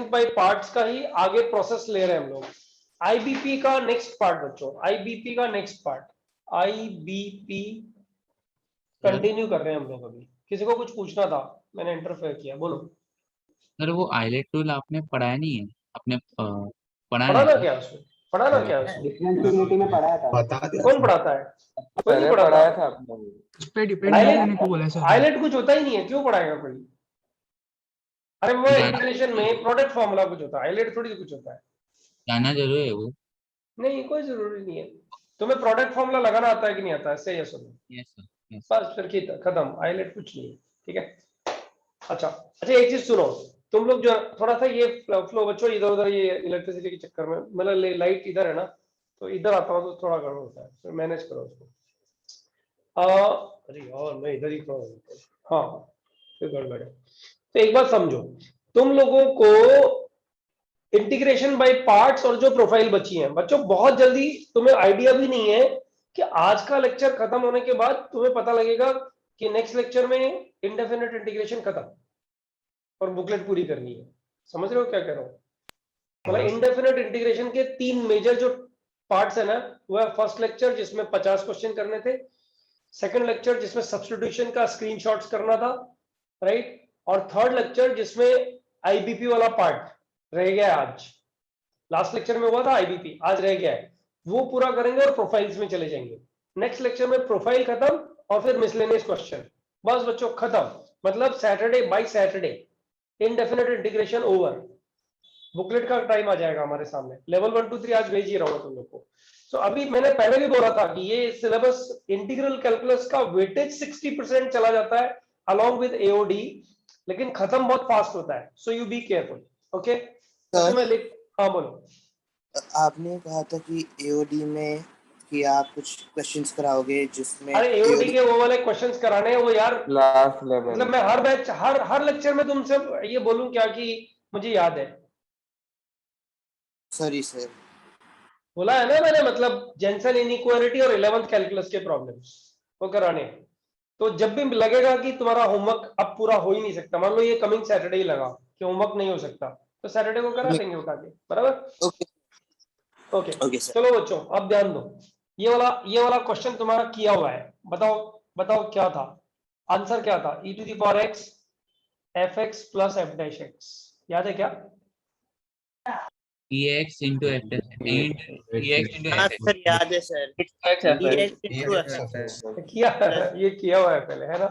Integration by parts का ही आगे process ले रहे हैं हम लोग। आईबीपी का नेक्स्ट पार्ट बच्चों, आईबीपी का नेक्स्ट पार्ट, आईबीपी कंटिन्यू कर रहे हैं हम लोग। अभी किसी को कुछ पूछना था, मैंने इंटरफेयर किया, बोलो। सर वो आईलेट टूल आपने पढ़ाया नहीं है, आपने पढ़ाया है पढ़ाना क्या? क्या है उसमें, पढ़ाना क्या है उसमें? डिफरेंशिएबिलिटी में पढ़ाया था, बता दिया कौन पढ़ाता है? कोई नहीं पहले पढ़ाता। पढ़ाया था आपने। उस पे डिपेंड नहीं करने को बोला है सर। आईलेट कुछ होता ही नहीं है, क्यों पढ़ाएगा कोई? अरे वो जाना इंटीग्रेशन में प्रोडक्ट फॉर्मूला कुछ होता है, आईलेट थोड़ी कुछ होता है। जाना जरूरी है वो। नहीं कोई जरूरी नहीं है। तुम्हें प्रोडक्ट फॉर्मूला लगाना आता है कि नहीं आता है, सही है सुनो। Yes sir, yes. बस फिर खत्म, आईलेट कुछ नहीं है, ठीक है। अच्छा अच्छा, एक चीज सुनो, तुम लोग जो थोड़ा सा ये फ्लो बच्चों, इधर उधर ये इलेक्ट्रिसिटी के चक्कर में, मतलब लाइट इधर है ना, तो इधर आता हूँ तो थोड़ा गड़बड़ होता है, तो मैनेज करो उसको। अरे यार मैं इधर ही खड़ा हूँ, हाँ फिर गड़बड़ है। तो एक बात समझो, तुम लोगों को इंटीग्रेशन बाय पार्ट्स और जो प्रोफाइल बची है बच्चों, बहुत जल्दी तुम्हें आइडिया भी नहीं है कि आज का लेक्चर खत्म होने के बाद तुम्हें पता लगेगा कि नेक्स्ट लेक्चर में इंडेफिनिट इंटीग्रेशन खत्म और बुकलेट पूरी करनी है। समझ रहे हो क्या कह रहा हूँ? मतलब इंडेफिनिट इंटीग्रेशन के 3 मेजर जो पार्ट्स है ना, वो है फर्स्ट लेक्चर जिसमें 50 क्वेश्चन करने थे, सेकंड लेक्चर जिसमें सब्स्टिट्यूशन का स्क्रीनशॉट्स करना था, राइट, और थर्ड लेक्चर जिसमें आईबीपी वाला पार्ट रह गया है। आज लास्ट लेक्चर में हुआ था आईबीपी, आज रह गया है, वो पूरा करेंगे और प्रोफाइल्स में चले जाएंगे। नेक्स्ट लेक्चर में प्रोफाइल खत्म और फिर मिसलेनियस क्वेश्चन, बस बच्चों खत्म। मतलब Saturday by Saturday indefinite integration over. Booklet का टाइम आ जाएगा हमारे सामने। लेवल 1 2 3 आज भेज ही रहा हूं तुम लोग को। तो अभी मैंने पहले भी बोला था कि ये सिलेबस इंटीग्रल कैलकुलस का वेटेज 60% चला जाता है अलोंग विद एओडी, लेकिन खत्म बहुत फास्ट होता है, so you be careful, okay. तो मैं लिख, हाँ बोलो। आपने कहा था कि एओडी में कि आप कुछ क्वेश्चंस कराओगे जिसमें, अरे एओडी के वो वाले क्वेश्चंस कराने हैं वो यार, लास्ट लेवल। मतलब मैं हर बैच हर लेक्चर में तुमसे ये बोलूं क्या कि मुझे याद है? सॉरी सर, बोला है ना मैंने, मतलब जेंसन इनइक्वालिटी और 11th कैलकुलस के प्रॉब्लम्स वो कराने। तो जब भी लगेगा कि तुम्हारा होमवर्क अब पूरा हो ही नहीं सकता, मान लो ये कमिंग सैटरडे ही लगा कि होमवर्क नहीं हो सकता, तो सैटरडे को करा देंगे उठा के, बराबर? Okay okay sir. चलो बच्चों अब ध्यान दो, ये वाला क्वेश्चन तुम्हारा किया हुआ है, बताओ क्या था आंसर, क्या था? e to the power x fx plus f dash x, याद है क्या? ex into f ex into हाँ fx। सर याद है सर, किया, ये किया हुआ है पहले, है ना?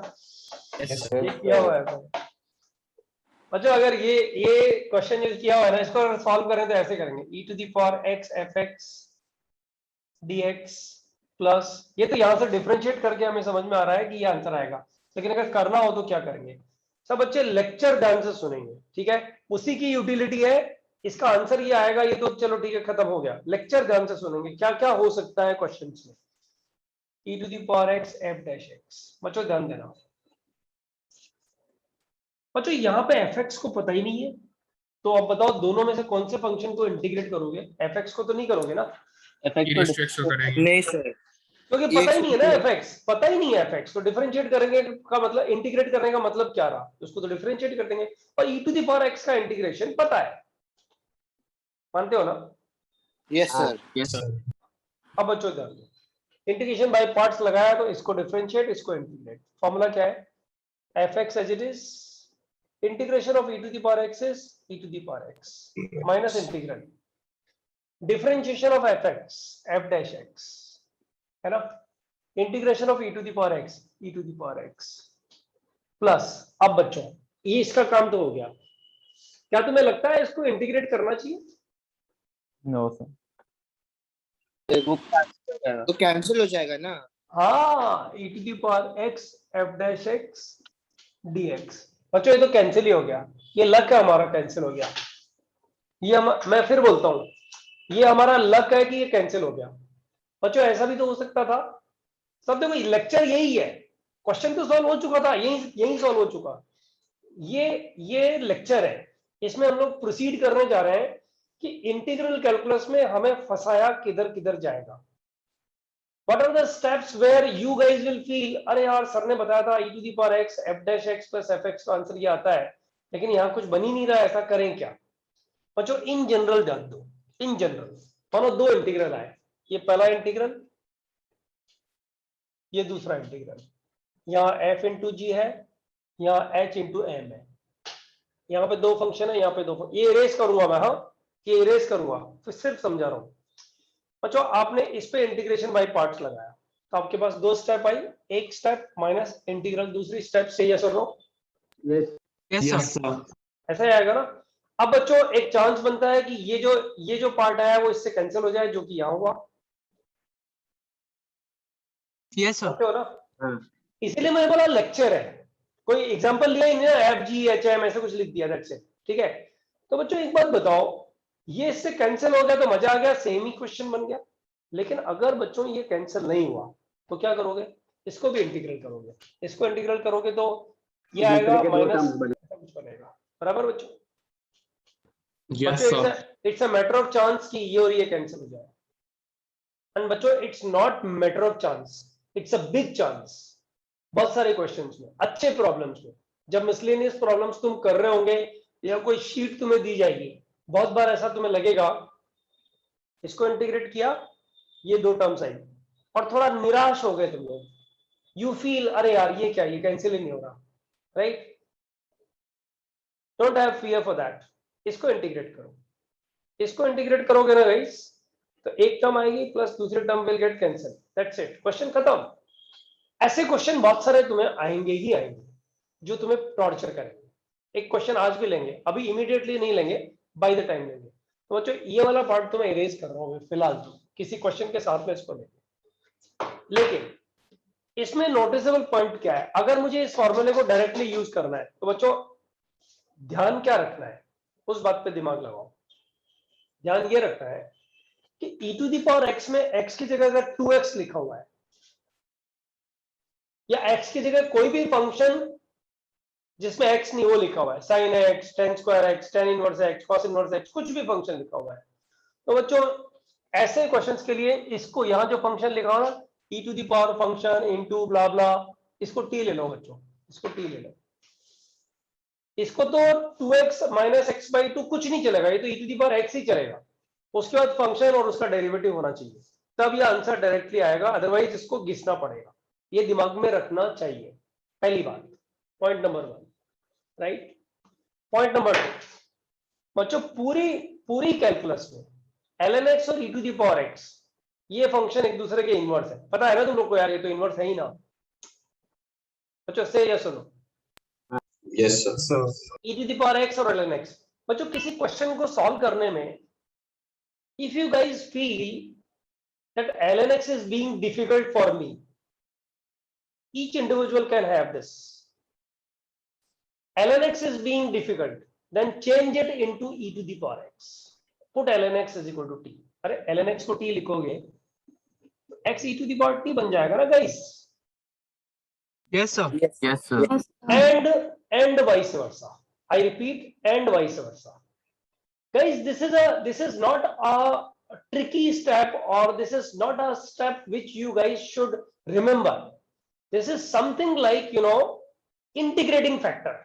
ये किया हुआ है पहले बच्चों। अगर ये क्वेश्चन जो किया हुआ है ना, इसको अगर सॉल्व करें तो ऐसे करेंगे, e to the power x fx dx plus, ये तो यहां से डिफरेंशिएट करके हमें समझ में आ रहा है कि ये आंसर आएगा, लेकिन अगर करना हो तो क्या करेंगे? सब बच्चे लेक्चर ध्यान से सुनेंगे, ठीक है? उसी की यूटिलिटी है, इसका आंसर ये आएगा, ये तो चलो ठीक है खत्म हो गया। लेक्चर ध्यान से सुनेंगे क्या क्या हो सकता है क्वेश्चंस में। e to the power x f dash x, बच्चों ध्यान देना। बच्चों यहाँ पे fx को पता ही नहीं है, तो अब बताओ दोनों में से कौन से फंक्शन को इंटीग्रेट करोगे? fx को तो नहीं करोगे ना? नहीं सर, क्योंकि पता ही नहीं है ना fx, पता ही नहीं है fx, तो डिफरेंशिएट करेंगे का मतलब, इंटीग्रेट करने का मतलब क्या रहा? उसको तो डिफरेंशिएट कर देंगे। और e to the power x का इंटीग्रेशन पता है, मानते हो ना? Yes sir. Yes sir. अब बच्चों ध्यान दो, इंटीग्रेशन बाय पार्ट्स लगाया तो इसको डिफरेंशिएट, इसको इंटीग्रेट। फॉर्मूला क्या है? fx as it is, integration of e to the power x is e to the power x minus integral differentiation of fx f dash x, है ना? Integration of e to the power x e to the power x plus, अब बच्चों ये इसका काम तो हो गया, क्या तुम्हें लगता है इसको इंटीग्रेट करना चाहिए? नो सर, तो कैंसिल हो जाएगा ना? हाँ, e to the power x f dash x dx। बच्चों ये तो कैंसिल ही हो गया, ये लक है हमारा, कैंसिल हो गया। मैं फिर बोलता हूँ, ये हमारा लक है कि ये कैंसिल हो गया। बच्चों ऐसा भी तो हो सकता था। सब देखो लेक्चर यही है, क्वेश्चन तो सॉल्व हो चुका था, यही सॉल्व हो चुका। ये लेक्चर है, इसमें हम लोग प्रोसीड करने जा रहे हैं कि इंटीग्रल कैलकुलस में हमें फंसाया किधर किधर जाएगा। What are the steps where you guys will feel, अरे यार सर ने बताया था e to the power x f dash x plus fx का आंसर ये आता है, लेकिन यहाँ कुछ बन ही नहीं रहा है, ऐसा करें क्या? बच्चों इन जनरल जान दो, इन जनरल मानो दो इंटीग्रल आए, ये पहला इंटीग्रल, ये दूसरा इंटीग्रल, यहाँ f इंटू जी है, यहाँ h इंटू एम है, यहाँ पे दो फंक्शन है, यहाँ पे दो फंक्शन, ये इरेज करूंगा मैं, हाँ ये इरेज करूंगा, फिर सिर्फ समझा रहा हूं बच्चों। आपने इस पे इंटीग्रेशन बाय पार्ट्स लगाया तो आपके पास दो स्टेप आई, एक स्टेप माइनस इंटीग्रल, दूसरी स्टेप से यस और no, yes yes sir sir. ऐसा ही आएगा ना। अब बच्चों एक चांस बनता है कि ये जो पार्ट आया वो इससे कैंसिल हो जाए, जो कि यहाँ हुआ, यस सर जानते हो ना। इसीलिए मैंने बोला लेक्चर है, कोई एग्जांपल लिया ही नहीं ना, एफ जी एच एम ऐसे कुछ लिख दिया, दैट्स इट, ठीक है। तो बच्चों एक बात बताओ, ये इससे कैंसिल हो गया तो मजा आ गया, सेम ही क्वेश्चन बन गया। लेकिन अगर बच्चों ये कैंसिल नहीं हुआ तो क्या करोगे, इसको भी इंटीग्रल करोगे, इसको इंटीग्रल करोगे तो ये आएगा माइनस कुछ बनेगा, बराबर बच्चों। यस बच्चों sir. It's a matter of chance कि ये और ये कैंसिल हो जाए। एंड बच्चों it's not matter of chance, it's a big chance. बहुत सारे क्वेश्चंस में, अच्छे प्रॉब्लम्स में, जब मिसलेनियस प्रॉब्लम्स तुम कर रहे होंगे या कोई शीट तुम्हें दी जाएगी, बहुत बार ऐसा तुम्हें लगेगा, इसको इंटीग्रेट किया, ये दो टर्म्स आई और थोड़ा निराश हो गए तुम लोग, यू फील अरे यार ये क्या, ये कैंसिल ही नहीं हो रहा, right. Don't have fear for that, इसको इंटीग्रेट करो, इसको इंटीग्रेट करोगे ना गाइस, तो एक टर्म आएगी प्लस दूसरी term will get cancel, that's it, question खत्म। ऐसे क्वेश्चन बहुत सारे तुम्हें आएंगे ही आएंगे जो तुम्हें टॉर्चर करेंगे। एक क्वेश्चन आज भी लेंगे, अभी इमीडिएटली नहीं लेंगे, बाय द टाइम लेंगे। तो बच्चों ये वाला पार्ट तो मैं इरेज कर रहा हूँ फिलहाल, तो किसी क्वेश्चन के साथ में इसको लेंगे। लेकिन इसमें नोटिसेबल पॉइंट क्या है, अगर मुझे इस फॉर्मूले को डायरेक्टली यूज करना है तो बच्चों ध्यान क्या रखना है, उस बात पे दिमाग लगाओ। ध्यान ये रखना है कि e to the power x में x की जगह अगर 2x लिखा हुआ है, या x की जगह कोई भी फंक्शन जिसमें x नहीं वो लिखा हुआ है, sin x, tan square x, tan inverse x, cos inverse x, कुछ भी फंक्शन लिखा हुआ है, तो बच्चों ऐसे क्वेश्चंस के लिए इसको यहां जो फंक्शन लिखा हुआ ना, e to the power function into blah blah, इसको t ले लो बच्चों, इसको t ले लो। इसको तो 2x माइनस एक्स बाई 2 कुछ नहीं चलेगा, ये तो e to the power x ही चलेगा। उसके बाद फंक्शन और उसका डेरिवेटिव होना चाहिए, तब ये आंसर डायरेक्टली आएगा, अदरवाइज इसको घिसना पड़ेगा। ये दिमाग में रखना चाहिए, पहली बात, point number 1, right. Point number 2, बच्चों पूरी कैलकुलस में ln x और e to the power x ये फंक्शन एक दूसरे के इनवर्स है, पता है ना तुम लोग को यार, ये तो इनवर्स है ही ना बच्चों, से यस और no. Yes sir. e to the power x और ln x, बच्चों किसी क्वेश्चन को सॉल्व करने में if you guys feel that ln x is being difficult for me, each individual can have this. ln x is being difficult, then change it into e to the power x. Put ln x is equal to t. अरे ln x को t लिखोगे तो x e to the power t बन जाएगा ना guys, yes sir Yes, sir. and vice versa. I repeat, and vice versa. Guys, this is not a tricky step, or this is not a step which you guys should remember. This is something like, you know, integrating factor.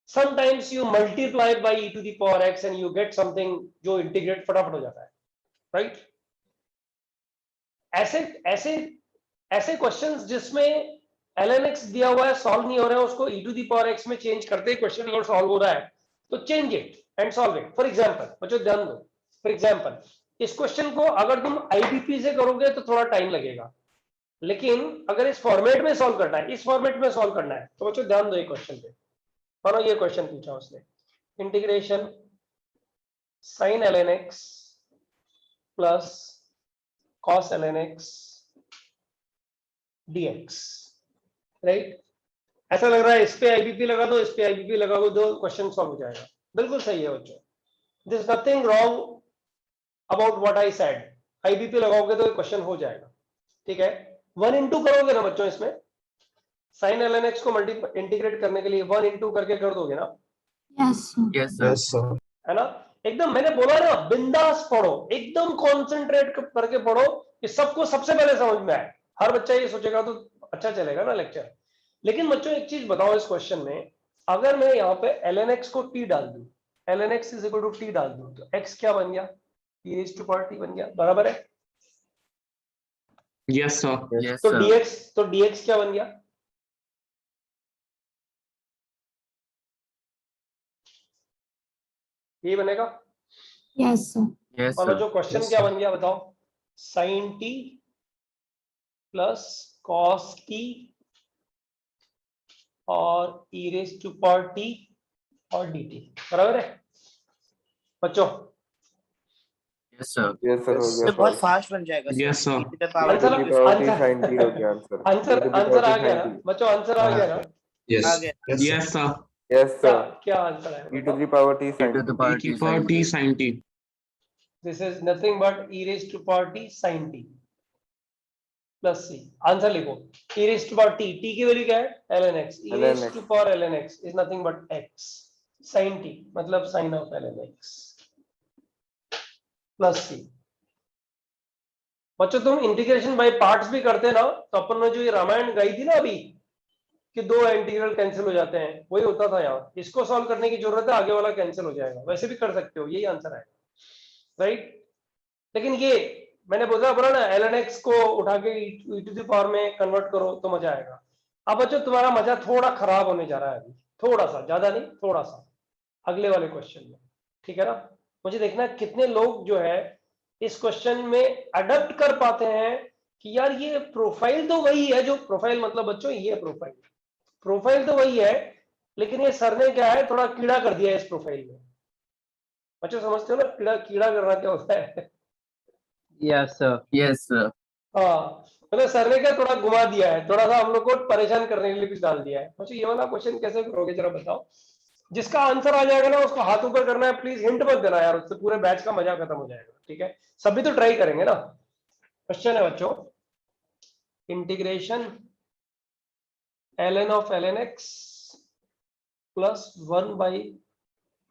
Sometimes you multiply by e to the power x and you get something जो integrate फटाफट हो जाता है, right? ऐसे questions जिसमें ln x दिया हुआ है, सॉल्व नहीं हो रहा है, उसको e to the power x में चेंज करते ही क्वेश्चन अगर सॉल्व हो रहा है तो change it and solve it. For example बच्चों ध्यान दो, फॉर एग्जांपल इस क्वेश्चन को अगर तुम आईबीपी से करोगे तो थोड़ा टाइम लगेगा, लेकिन अगर इस फॉर्मेट में सॉल्व करना है, इस फॉर्मेट में सॉल्व करना है, तो बच्चों ध्यान दो एक क्वेश्चन पे। मानो ये क्वेश्चन पूछा उसने, integration sin ln x plus cos ln x dx, right. ऐसा लग रहा है इस पे आईबीपी लगा दो, इस पे आईबीपी लगा दो, क्वेश्चन सॉल्व हो जाएगा। बिल्कुल सही है बच्चों, this nothing wrong about what I said. IBP लगाओगे तो क्वेश्चन हो जाएगा, ठीक है। 1 into करोगे ना बच्चों, इसमें sin ln x को इंटीग्रेट करने के लिए 1 into करके कर दोगे ना, Yes, sir. है ना। एकदम मैंने बोला ना, बिंदास पढ़ो, एकदम कॉन्सेंट्रेट करके पढ़ो कि सबको सबसे पहले समझ में आए। हर बच्चा ये सोचेगा तो अच्छा चलेगा ना लेक्चर। लेकिन बच्चों एक चीज बताओ, इस क्वेश्चन में अगर मैं यहाँ पे ln x को t डाल दूं, ln x is equal to t डाल दूं तो x क्या बन गया, e raise to power t बन गया, बराबर है। Yes sir. तो dx क्या बन गया, ये बनेगा। Yes, sir. और जो क्वेश्चन क्या बन गया बताओ, sin t plus cos t और e raise to power t और dt, बराबर है बच्चों। यस सर, हो तो गया बहुत सर। फास्ट बन जाएगा sir. Yes, sir. e to the power answer e to the power t answer sin t हो गया answer. Answer e to the answer power आ t गया sin ना t। बच्चों, आंसर आ गया ना, आ गया। Yes sir. Yes क्या sir, क्या आंसर है e to the power t e sin to t। the power e की t power sin t t। sin t। This is nothing but e raise to power t sin t plus c। Answer लिखो, e raise to power t, t की value क्या है ln x, e raise ln to x। Power ln x is nothing but x sin t मतलब sin of ln x plus c। बच्चों तुम integration by parts भी करते ना, तो अपन ने जो ये रामायण गाई थी ना अभी कि दो इंटीग्रल कैंसिल हो जाते हैं, वही होता था यहाँ। इसको सॉल्व करने की जरूरत है, आगे वाला कैंसिल हो जाएगा, वैसे भी कर सकते हो, यही आंसर आएगा, राइट। लेकिन ये मैंने बोला ना ln x को उठा के e टू द पावर में कन्वर्ट करो तो मजा आएगा। अब बच्चों तुम्हारा मजा थोड़ा खराब होने जा रहा है अभी, थोड़ा सा, ज्यादा नहीं, थोड़ा सा, अगले वाले क्वेश्चन में, ठीक है ना। मुझे देखना है कितने लोग जो है इस क्वेश्चन में अडप्ट कर पाते हैं कि यार ये प्रोफाइल तो वही है, जो प्रोफाइल मतलब बच्चों ये प्रोफाइल तो वही है, लेकिन ये सर ने क्या है थोड़ा कीड़ा कर दिया है इस प्रोफाइल में। बच्चों समझते हो ना कीड़ा कीड़ा करना क्या होता है। Yes, sir. Yes sir. हाँ मतलब सर ने क्या थोड़ा घुमा दिया है, थोड़ा सा हम लोग को परेशान करने के लिए कुछ डाल दिया है। बच्चों ये वाला क्वेश्चन कैसे करोगे जरा बताओ। जिसका आंसर आ जाएगा ना उसको हाथ ऊपर करना है, प्लीज हिंट मत देना यार, उससे पूरे बैच का मजा खत्म हो जाएगा, ठीक है। सभी तो ट्राई करेंगे ना। क्वेश्चन है बच्चों, integration ln of ln x plus 1 by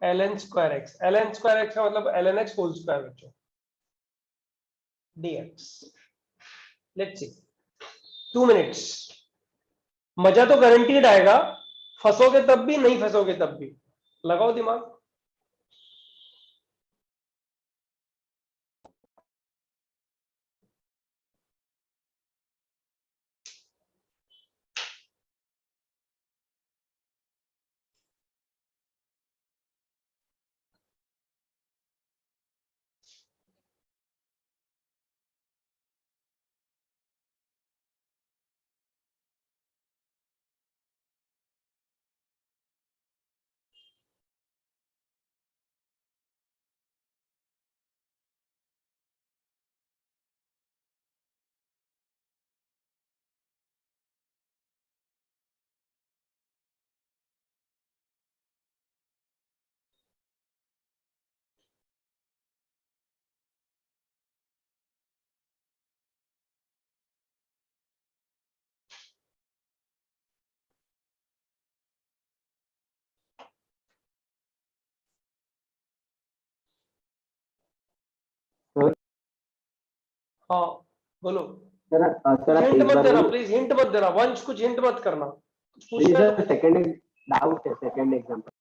ln square x, ln square x का मतलब ln x होल स्क्वायर बच्चों, dx। लेट्स सी 2 मिनट्स, मजा तो गारंटीड आएगा, फंसोगे तब भी, नहीं फंसोगे तब भी, लगाओ दिमाग। हाँ बोलो, हिंट मत देना प्लीज, हिंट मत देना वंश, कुछ हिंट मत करना, कुछ पूछना है तो पूछो। सेकंड डाउट है, सेकंड एग्जांपल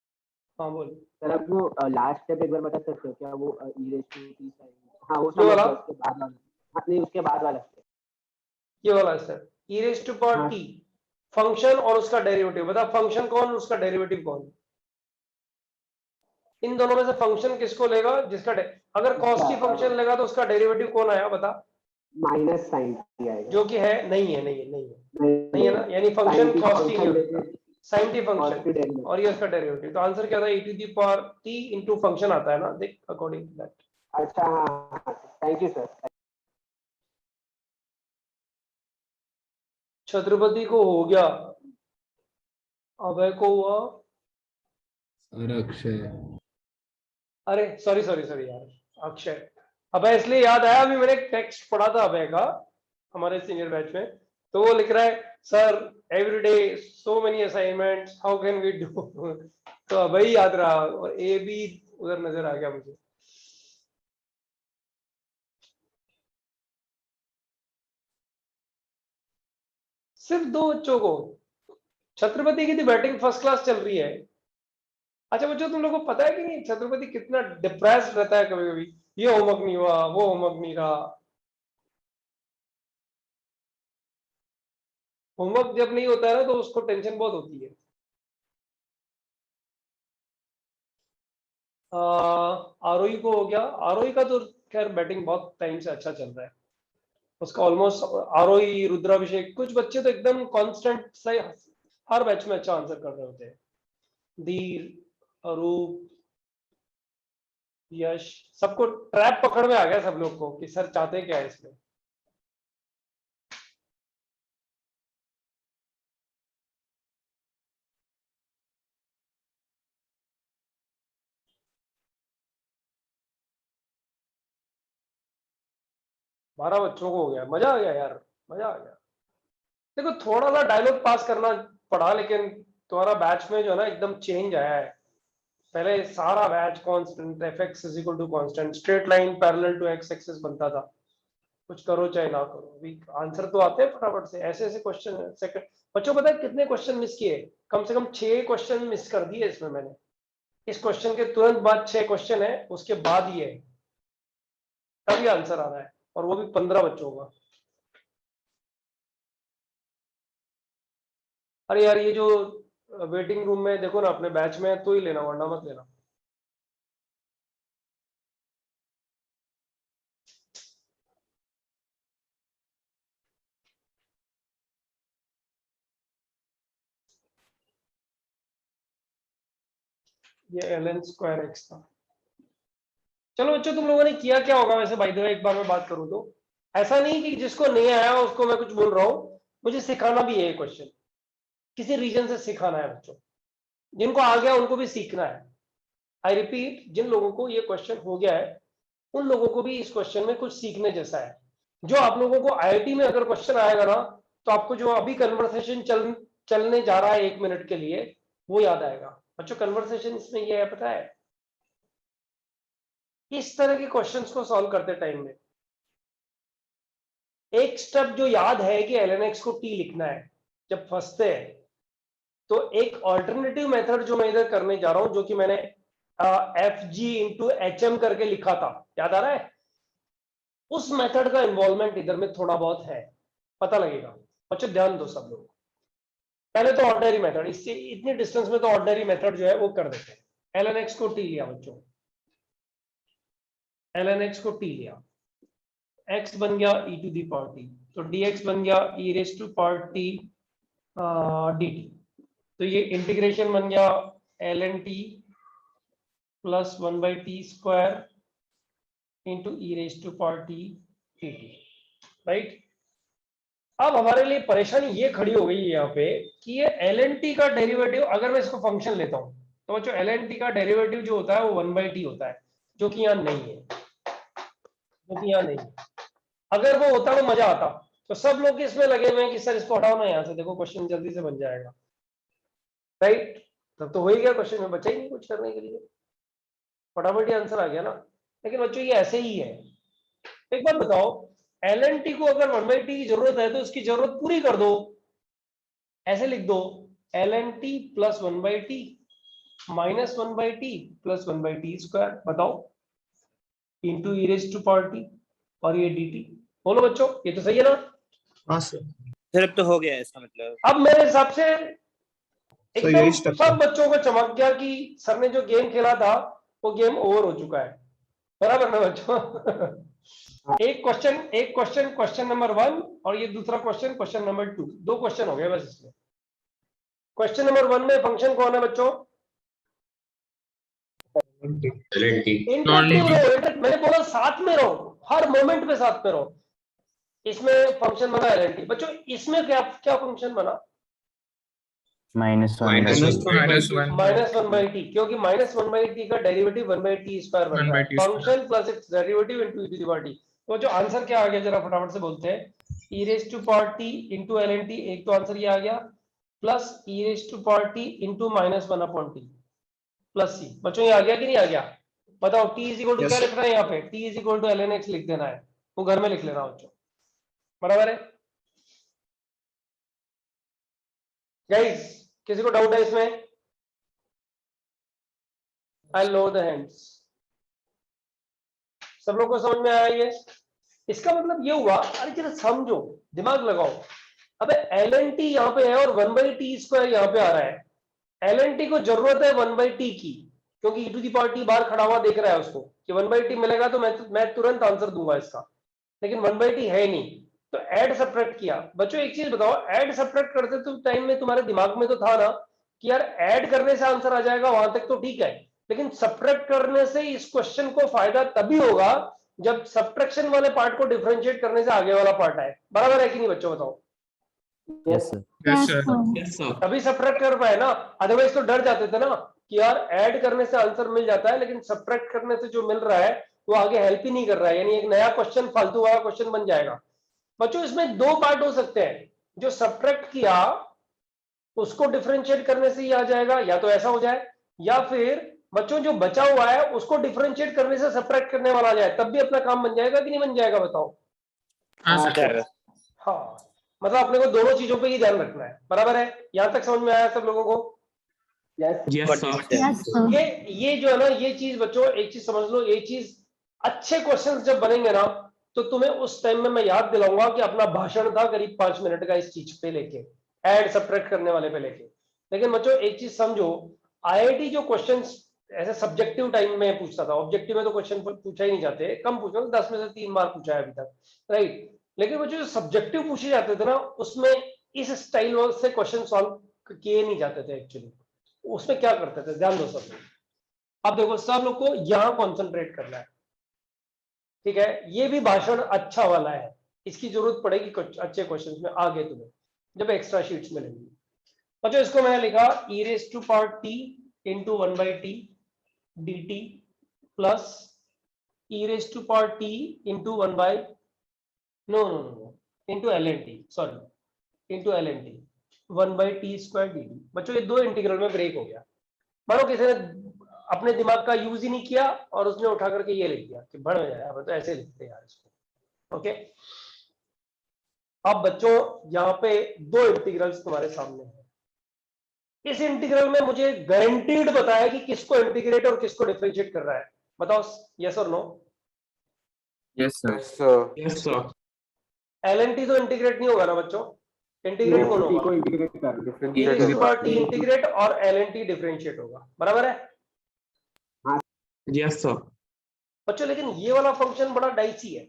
हाँ बोलो। सर, आप वो लास्ट स्टेप एक बार बता सकते हो क्या? वो e raise to t sin, हाँ वो ये वाला? उसके बाद वाला, हाँ नहीं उसके बाद वाला step। ये वाला sir, e raise to power हाँ। t फंक्शन और उसका डेरिवेटिव, बता फंक्शन कौन उसका डेरिवेटिव कौन, इन दोनों में से फंक्शन किसको लेगा जिसका अगर कॉस की फंक्शन लेगा तो उसका डेरिवेटिव कौन आया बता, माइनस sin t आएगा। जो कि है नहीं है, नहीं है ना, यानी फंक्शन कॉस टी नहीं होता, sin t फंक्शन और ये उसका डेरिवेटिव। तो आंसर क्या था, e to the power t into function आता है ना, देख अकॉर्डिंग टू दैट। अच्छा हाँ, थैंक यू सर। छत्रपति को हो गया, अभय को हुआ, अक्षय। अरे सॉरी सॉरी सॉरी यार, अक्षय। अभय इसलिए याद आया, अभी मैंने एक टेक्स्ट पढ़ा था अभय का हमारे सीनियर बैच में, तो वो लिख रहा है sir every day so many assignments how can we do, तो अभय याद रहा और ए भी उधर नजर आ गया मुझे। सिर्फ 2 बच्चों को, छत्रपति की तो बैटिंग फर्स्ट क्लास चल रही है, अच्छा बच्चों, तुम लोगों को पता है कि नहीं छत्रपति कितना डिप्रेस्ड रहता है कभी कभी, ये होमवर्क नहीं हुआ, वो होमवर्क नहीं रहा। होमवर्क जब नहीं होता है ना तो उसको टेंशन बहुत होती है। आरोही को हो गया, आरोही का तो खैर बैटिंग बहुत टाइम से अच्छा चल रहा है उसका, ऑलमोस्ट आरोही, रुद्राभिषेक, कुछ बच्चे तो एकदम कांस्टेंट से हर बैच में अच्छा आंसर कर रहे होते हैं। धीर, अरूप, यश, सबको ट्रैप पकड़ में आ गया सब लोग को कि सर चाहते क्या है इसमें। बारह बच्चों को हो गया, मजा आ गया यार, मजा आ गया। देखो थोड़ा सा डायलॉग पास करना पड़ा, लेकिन तुम्हारा बैच में जो है ना एकदम चेंज आया है। पहले सारा batch constant, f x is equal to constant, straight line parallel to x axis बनता था, कुछ करो चाहे ना करो, अभी आंसर तो आते हैं फटाफट से। ऐसे ऐसे क्वेश्चन है। सेकंड बच्चों पता है कितने क्वेश्चन मिस किए? कम से कम 6 क्वेश्चन मिस कर दिए इसमें मैंने। इस क्वेश्चन के तुरंत बाद 6 क्वेश्चन है, उसके बाद ये है, तभी आंसर आ रहा है, और वो भी 15 बच्चों का। अरे यार ये जो वेटिंग रूम में देखो ना, अपने बैच में है तो ही लेना, वरना मत लेना। ये ln स्क्वायर एक्स था। चलो बच्चों, तुम लोगों ने किया क्या होगा वैसे, बाय द वे एक बार मैं बात करूं तो, ऐसा नहीं कि जिसको नहीं आया उसको मैं कुछ बोल रहा हूं, मुझे सिखाना भी है क्वेश्चन, किसी रीजन से सिखाना है बच्चों। जिनको आ गया उनको भी सीखना है। आई रिपीट, जिन लोगों को ये क्वेश्चन हो गया है उन लोगों को भी इस क्वेश्चन में कुछ सीखने जैसा है। जो आप लोगों को आईआईटी में अगर क्वेश्चन आएगा ना, तो आपको जो अभी कन्वर्सेशन चलने जा रहा है 1 मिनट के लिए, वो याद आएगा। बच्चों कन्वर्सेशन इसमें ये है, पता है, इस तरह के क्वेश्चंस को सॉल्व करते टाइम में एक स्टेप जो याद है कि ln x को t लिखना है जब फंसते हैं, तो एक ऑल्टरनेटिव मेथड जो मैं इधर करने जा रहा हूं, जो कि मैंने f g into h m करके लिखा था, याद आ रहा है? उस मेथड का इन्वॉल्वमेंट इधर में थोड़ा बहुत है, पता लगेगा। बच्चों ध्यान दो सब लोग, पहले तो ऑर्डिनरी मेथड, इससे इतनी डिस्टेंस में तो ऑर्डिनरी मेथड जो है वो कर देते हैं। ln x को t लिया बच्चों, ln x को t लिया, x बन गया e to the power t, तो dx बन गया e raise to power t dt, तो ये इंटीग्रेशन बन गया ln t plus 1/t square into e raise to power t dt, right. अब हमारे लिए परेशानी ये खड़ी हो गई है यहाँ पे कि ये ln t का डेरिवेटिव, अगर मैं इसको फंक्शन लेता हूँ तो बच्चों ln t का डेरिवेटिव जो होता है वो 1/t होता है, जो कि यहाँ नहीं है, जो कि यहाँ नहीं है। अगर वो होता तो मजा आता, तो सब लोग इसमें लगे हुए हैं कि सर इसको हटाओ ना यहाँ से, देखो क्वेश्चन जल्दी से बन जाएगा, राइट। तब तो हो ही गया, क्वेश्चन में बचा ही नहीं कुछ करने के लिए, फटाफट ही आंसर आ गया ना। लेकिन बच्चों ये ऐसे ही है। एक बात बताओ, ln t को अगर 1/t की जरूरत है तो उसकी जरूरत पूरी कर दो, ऐसे लिख दो ln t plus 1/t minus 1/t plus 1/t square, बताओ, into e raise to power t, और ये dt। बोलो बच्चों, ये तो सही है ना? हाँ सर। सर अब तो हो गया इसका मतलब। अब मेरे हिसाब से So एकदम यही step सब है। बच्चों को चमक गया कि सर ने जो गेम खेला था वो गेम ओवर हो चुका है, बराबर ना बच्चों? एक क्वेश्चन क्वेश्चन नंबर 1, और ये दूसरा क्वेश्चन नंबर 2, 2 क्वेश्चन हो गए बस इसमें। क्वेश्चन नंबर 1 में फंक्शन कौन है बच्चों? ln t इंटरेक्टिव रहो, मैंने बोला साथ में रहो, हर मोमेंट पे साथ में रहो। इसमें फंक्शन बना ln t, बच्चों इसमें क्या क्या फंक्शन बना? -1 minus माइनस 1/t, क्योंकि -1/t का डेरिवेटिव 1/t स्क्वायर बन रहा है, function plus its derivative into e to the power t। तो जो आंसर क्या आ गया जरा फटाफट से बोलते हैं, e raise to power t into ln t, एक तो आंसर ये आ गया, plus e raise to power t into -1/t plus c। बच्चों ये आ गया कि नहीं आ गया? बताओ t इज इक्वल टू क्या लिखना है यहाँ पे? t is equal to ln x लिख देना है, वो घर में लिख लेना बच्चों, बराबर है गाइस? किसी को डाउट है इसमें? आई लो द हैंड्स। सब लोग को समझ में आया ये? इसका मतलब ये हुआ, अरे जरा समझो, दिमाग लगाओ। अबे ln t यहाँ पे है और 1/t² यहाँ पे आ रहा है। ln t को जरूरत है 1/t की, क्योंकि e to the power t बाहर खड़ा हुआ देख रहा है उसको कि 1/t मिलेगा, तो मैं तुरंत आंसर दूंगा इसका, लेकिन 1/t है नहीं, तो ऐड सब्ट्रैक्ट किया। बच्चों एक चीज बताओ, ऐड सब्ट्रैक्ट करते तो टाइम में तुम्हारे दिमाग में तो था ना कि यार ऐड करने से आंसर आ जाएगा, वहां तक तो ठीक है, लेकिन सब्ट्रैक्ट करने से इस क्वेश्चन को फायदा तभी होगा जब सब्ट्रैक्शन वाले पार्ट को डिफरेंशिएट करने से आगे वाला पार्ट आए। बराबर है कि नहीं बच्चों, बताओ? Yes sir. Yes, sir. Yes sir. तभी सब्ट्रैक्ट कर पाए ना, अदरवाइज तो डर जाते थे ना कि यार ऐड करने से आंसर मिल जाता है, लेकिन सब्ट्रैक्ट करने से जो मिल रहा है वो आगे हेल्प ही नहीं कर रहा है, यानी एक नया क्वेश्चन फालतू वाला क्वेश्चन बन जाएगा। बच्चों इसमें दो पार्ट हो सकते हैं, जो सब्ट्रैक्ट किया उसको डिफरेंशिएट करने से ही आ जाएगा, या तो ऐसा हो जाए, या फिर बच्चों जो बचा हुआ है उसको डिफरेंशिएट करने से सब्ट्रैक्ट करने वाला आ जाए, तब भी अपना काम बन जाएगा कि नहीं बन जाएगा, बताओ? हाँ, मतलब अपने को दोनों चीजों पे ही ध्यान रखना है। बराबर है? यहां तक समझ में आया सब लोगों को? Yes yes sir. Yes, sir. ये जो है ना, ये चीज बच्चों एक चीज समझ लो, ये चीज अच्छे क्वेश्चंस जब बनेंगे ना, तो तुम्हें उस टाइम में मैं याद दिलाऊंगा कि अपना भाषण था करीब 5 मिनट का इस चीज पे लेके, ऐड सब्ट्रैक्ट करने वाले पे लेके। लेकिन बच्चों एक चीज समझो, आईआईटी जो क्वेश्चंस ऐसे सब्जेक्टिव टाइम में पूछता था, ऑब्जेक्टिव में तो क्वेश्चन पूछा ही नहीं जाते, कम पूछा, 10 में से 3 बार पूछा है अभी तक, राइट? लेकिन बच्चों जो सब्जेक्टिव पूछे जाते थे ना, उसमें इस स्टाइल से क्वेश्चन सॉल्व किए नहीं जाते थे एक्चुअली। उसमें क्या करते थे, ध्यान दो सब लोग। अब देखो सब लोग को यहां कॉन्सेंट्रेट करना है, ठीक है? ये भी भाषण अच्छा वाला है, इसकी जरूरत पड़ेगी कुछ अच्छे क्वेश्चंस में आगे तुम्हें, जब एक्स्ट्रा शीट्स मिलेंगी। अच्छा, इसको मैंने लिखा e raised to power t into 1/t dt plus e raised to power t into 1 by no into ln t, sorry into ln t 1/t² dt। बच्चों ये दो इंटीग्रल में ब्रेक हो गया, मानो किसी ने अपने दिमाग का यूज ही नहीं किया और उसने उठा करके ये लिख दिया कि बढ़ जाए, तो ऐसे लिखते हैं यार इसको। ओके, अब बच्चों यहाँ पे दो इंटीग्रल्स तुम्हारे सामने हैं। इस इंटीग्रल में मुझे गारंटीड बताया कि किसको इंटीग्रेट और किसको डिफरेंशिएट कर रहा है, बताओ यस और no? Yes sir. Yes sir. ln t तो इंटीग्रेट नहीं होगा ना बच्चों? इंटीग्रेट कौन होगा? इंटीग्रेट कर e raised to power t integrate और ln t डिफरेंशिएट होगा। बराबर है? Yes sir. बच्चों लेकिन ये वाला फंक्शन बड़ा डाइसी है,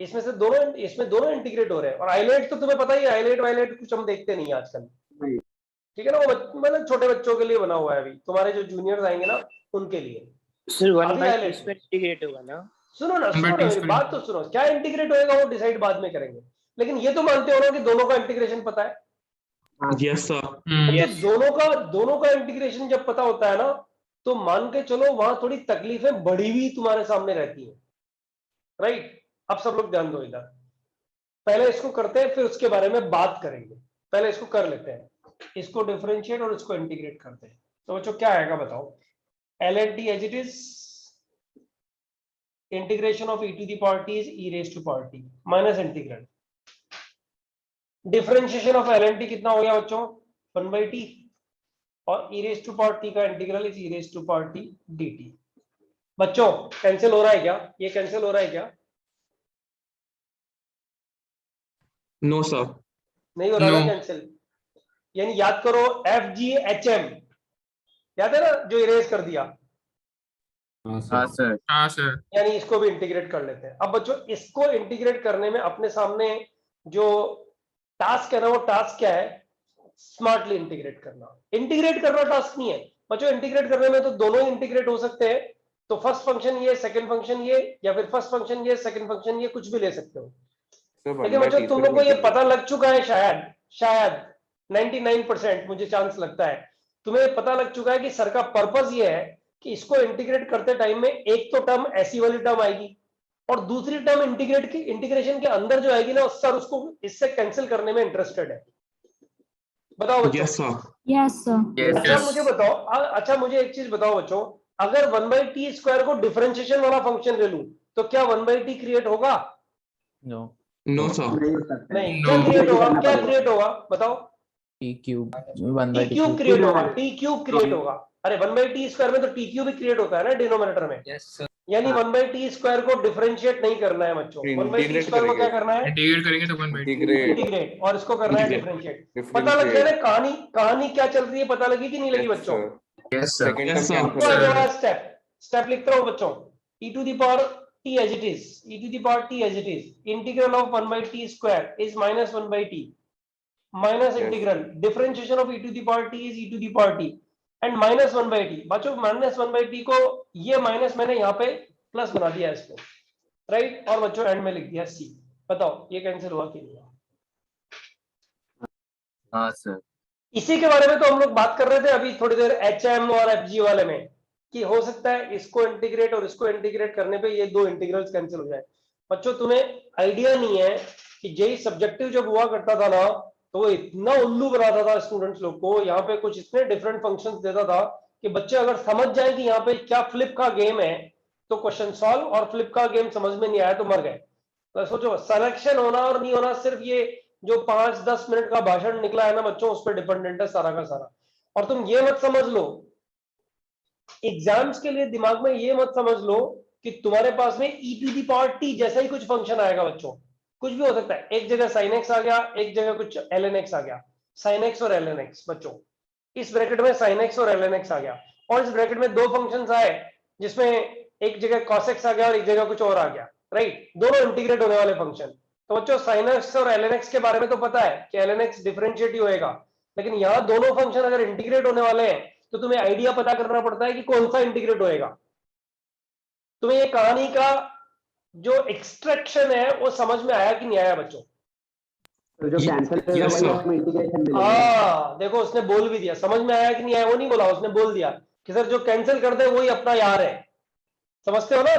इसमें दोनों इंटीग्रेट हो रहे हैं। और आइलेट तो तुम्हें पता ही है, आइलेट वाइलेट कुछ हम देखते नहीं आजकल, ठीक है ना? वो मतलब छोटे बच्चों के लिए बना हुआ है, अभी तुम्हारे जो जूनियर्स आएंगे ना उनके लिए। सर 1 अभी by highlight t² इंटीग्रेट होगा ना? सुनो ना मेरी बात तो सुनो, क्या इंटीग्रेट होएगा वो डिसाइड बाद में करेंगे, लेकिन ये तो मानते हो ना कि दोनों का इंटीग्रेशन पता है? Yes sir. दोनों का इंटीग्रेशन जब पता होता है ना, तो मान के चलो वहां थोड़ी तकलीफें बढ़ी हुई तुम्हारे सामने रहती है, राइट? अब सब लोग ध्यान दो इधर, पहले इसको करते हैं फिर उसके बारे में बात करेंगे। पहले इसको कर लेते हैं, इसको डिफरेंशिएट और इसको इंटीग्रेट करते हैं। तो बच्चों क्या आएगा बताओ? ln t as it is integration of e to the power t is e raised to power t minus integral differentiation of ln t कितना हो गया बच्चों? 1/t, और e raised to power t का integral is e raised to power t dt। बच्चों cancel हो रहा है क्या? ये कैंसिल हो रहा है क्या? No sir. नहीं हो रहा ना कैंसिल? यानी याद करो FGHM, याद है ना, जो इरेज कर दिया? हाँ सर। यानी इसको भी इंटीग्रेट कर लेते हैं। अब बच्चों इसको इंटीग्रेट करने में अपने सामने जो टास्क है ना, वो टास्क क्या है? स्मार्टली इंटीग्रेट करना। इंटीग्रेट करना टास्क नहीं है बच्चों, इंटीग्रेट करने में तो दोनों ही इंटीग्रेट हो सकते हैं। तो फर्स्ट फंक्शन ये, सेकंड फंक्शन ये, या फिर फर्स्ट फंक्शन ये, सेकंड फंक्शन ये, कुछ भी ले सकते हो। लेकिन बच्चों तुम लोग को ये पता लग चुका है, शायद 99% मुझे चांस लगता है तुम्हें पता लग चुका है कि सर का पर्पस ये है कि इसको इंटीग्रेट करते टाइम में एक तो टर्म ऐसी वाली टर्म आएगी, और दूसरी टर्म इंटीग्रेशन के अंदर जो आएगी ना, सर उसको इससे कैंसिल करने में इंटरेस्टेड है। बताओ बच्चों? Yes sir. Yes, sir. अच्छा मुझे बताओ, अच्छा मुझे एक चीज बताओ बच्चों, अगर 1/t² को डिफरेंशिएशन वाला फंक्शन ले लूं तो क्या 1/t क्रिएट होगा? नो। No sir. नहीं, क्या क्रिएट होगा? क्या क्रिएट होगा बताओ? t³ t³ क्रिएट होगा, t³ क्रिएट होगा। अरे 1/t² में तो TQ भी क्रिएट होता है ना डिनोमिनेटर में। Yes sir. यानी 1/t² को डिफरेंशिएट नहीं करना है बच्चों, 1/t² को क्या करना है, इंटीग्रेट करेंगे तो 1/2। इंटीग्रेट, और इसको करना है डिफरेंशिएट। पता लग Differentiate. गया ना कहानी क्या चल रही है, पता लगी कि नहीं लगी Yes, बच्चों? sir. Yes sir. Second Yes, term sir. cancel तो हो आगे जाएगा. वाला स्टेप लिखता हूं बच्चों, e⁻t as it is, e⁻t as it is, integral of 1/t² is -1/t, minus Yes. integral differentiation of e⁻t is e⁻t and -1/t। बच्चों -1/t को ये माइनस मैंने यहाँ पे प्लस बना दिया इसको, राइट, और बच्चों एंड में लिख दिया c। बताओ ये कैंसिल हुआ कि नहीं हुआ? हाँ सर। इसी के बारे में तो हम लोग बात कर रहे थे अभी थोड़ी देर HM और FG वाले में, कि हो सकता है इसको इंटीग्रेट और इसको इंटीग्रेट करने पे ये दो इंटीग्रल्स कैंसिल हो जाए। बच्चों तुम्हें आइडिया नहीं है कि जेई सब्जेक्टिव जब हुआ करता था ना, तो वो इतना उल्लू बनाता था स्टूडेंट्स लोग को, यहाँ पे कुछ इतने डिफरेंट फंक्शंस देता था कि बच्चे अगर समझ जाए कि यहाँ पे क्या फ्लिप का गेम है तो क्वेश्चन सॉल्व, और फ्लिप का गेम समझ में नहीं आया तो मर गए। तो सोचो सिलेक्शन होना और नहीं होना सिर्फ ये जो 5-10 मिनट का भाषण निकला है ना बच्चों, उस पर डिपेंडेंट है सारा का सारा। और तुम ये मत समझ लो, एग्जाम्स के लिए दिमाग में ये मत समझ लो कि तुम्हारे पास में e⁻t जैसा ही कुछ फंक्शन आएगा बच्चों, कुछ भी हो सकता है। एक जगह sin x आ गया, एक जगह कुछ ln x आ गया, sin x और ln x बच्चों, इस ब्रैकेट में sin x और ln x आ गया, और इस ब्रैकेट में दो फंक्शंस आए जिसमें एक जगह cos x आ गया और एक जगह कुछ और आ गया, राइट, दोनों इंटीग्रेट होने वाले फंक्शन। तो बच्चों sin x और ln x के बारे में तो पता है कि ln x डिफरेंशिएट ही होएगा, लेकिन यहाँ दोनों फंक्शन अगर इंटीग्रेट होने वाले हैं तो तुम्हें आइडिया पता करना पड़ता है कि कौन सा इंटीग्रेट होएगा। तुम्हें ये कहानी का जो एक्सट्रैक्शन है वो समझ में आया कि नहीं आया बच्चों? तो जो कैंसिल होगा yes, वही sir. हमें इंटीग्रेशन मिलेगा। हाँ देखो उसने बोल भी दिया, समझ में आया कि नहीं आया वो नहीं बोला, उसने बोल दिया कि सर जो कैंसिल कर दे वही अपना यार है। समझते हो ना,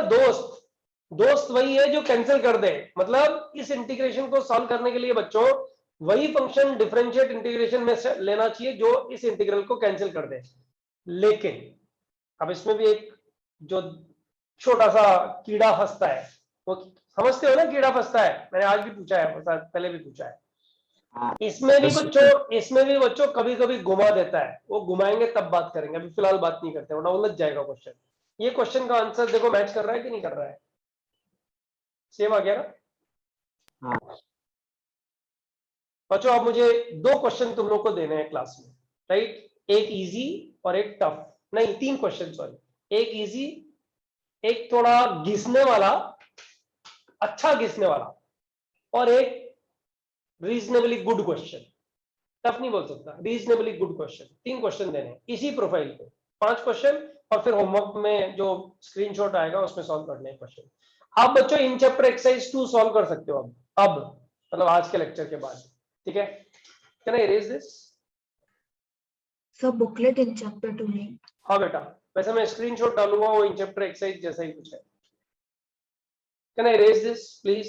दोस्त वही है जो कैंसिल कर दे। मतलब इस इंटीग्रेशन को सॉल्व करने के लिए बच्चों वही फंक्शन डिफरेंशिएट इंटीग्रेशन में से लेना चाहिए जो इस इंटीग्रल को कैंसिल कर दे। लेकिन अब इसमें भी एक जो छोटा सा कीड़ा फंसता है, वो समझते हो ना, कीड़ा फंसता है, मैंने आज भी पूछा है, पहले भी पूछा है। इसमें भी बच्चों कभी कभी घुमा देता है, वो घुमाएंगे तब बात करेंगे, अभी फिलहाल बात नहीं करते वरना उलझ जाएगा क्वेश्चन। ये क्वेश्चन का आंसर देखो मैच कर रहा है कि नहीं कर रहा है, सेम आ गया ना? हाँ। बच्चों अब मुझे दो क्वेश्चन तुम लोग को देने हैं क्लास में, राइट, एक इजी और एक टफ, नहीं 3 क्वेश्चन सॉरी, एक इजी, एक थोड़ा घिसने वाला, अच्छा घिसने वाला, और एक रीजनेबली गुड क्वेश्चन। टफ नहीं बोल सकता, रीजनेबली गुड क्वेश्चन। 3 क्वेश्चन देने हैं इसी प्रोफाइल पे, 5 क्वेश्चन, और फिर होमवर्क में जो स्क्रीनशॉट आएगा उसमें सॉल्व करने हैं क्वेश्चन। आप बच्चों इन चैप्टर एक्सरसाइज 2 सॉल्व कर सकते हो अब मतलब आज के लेक्चर के बाद, ठीक है? Can I erase this? So booklet in chapter 2 नहीं। हाँ बेटा, वैसे मैं स्क्रीनशॉट डालूंगा, वो इन चैप्टर एक्सरसाइज जैसा ही कुछ है। Can I erase this please?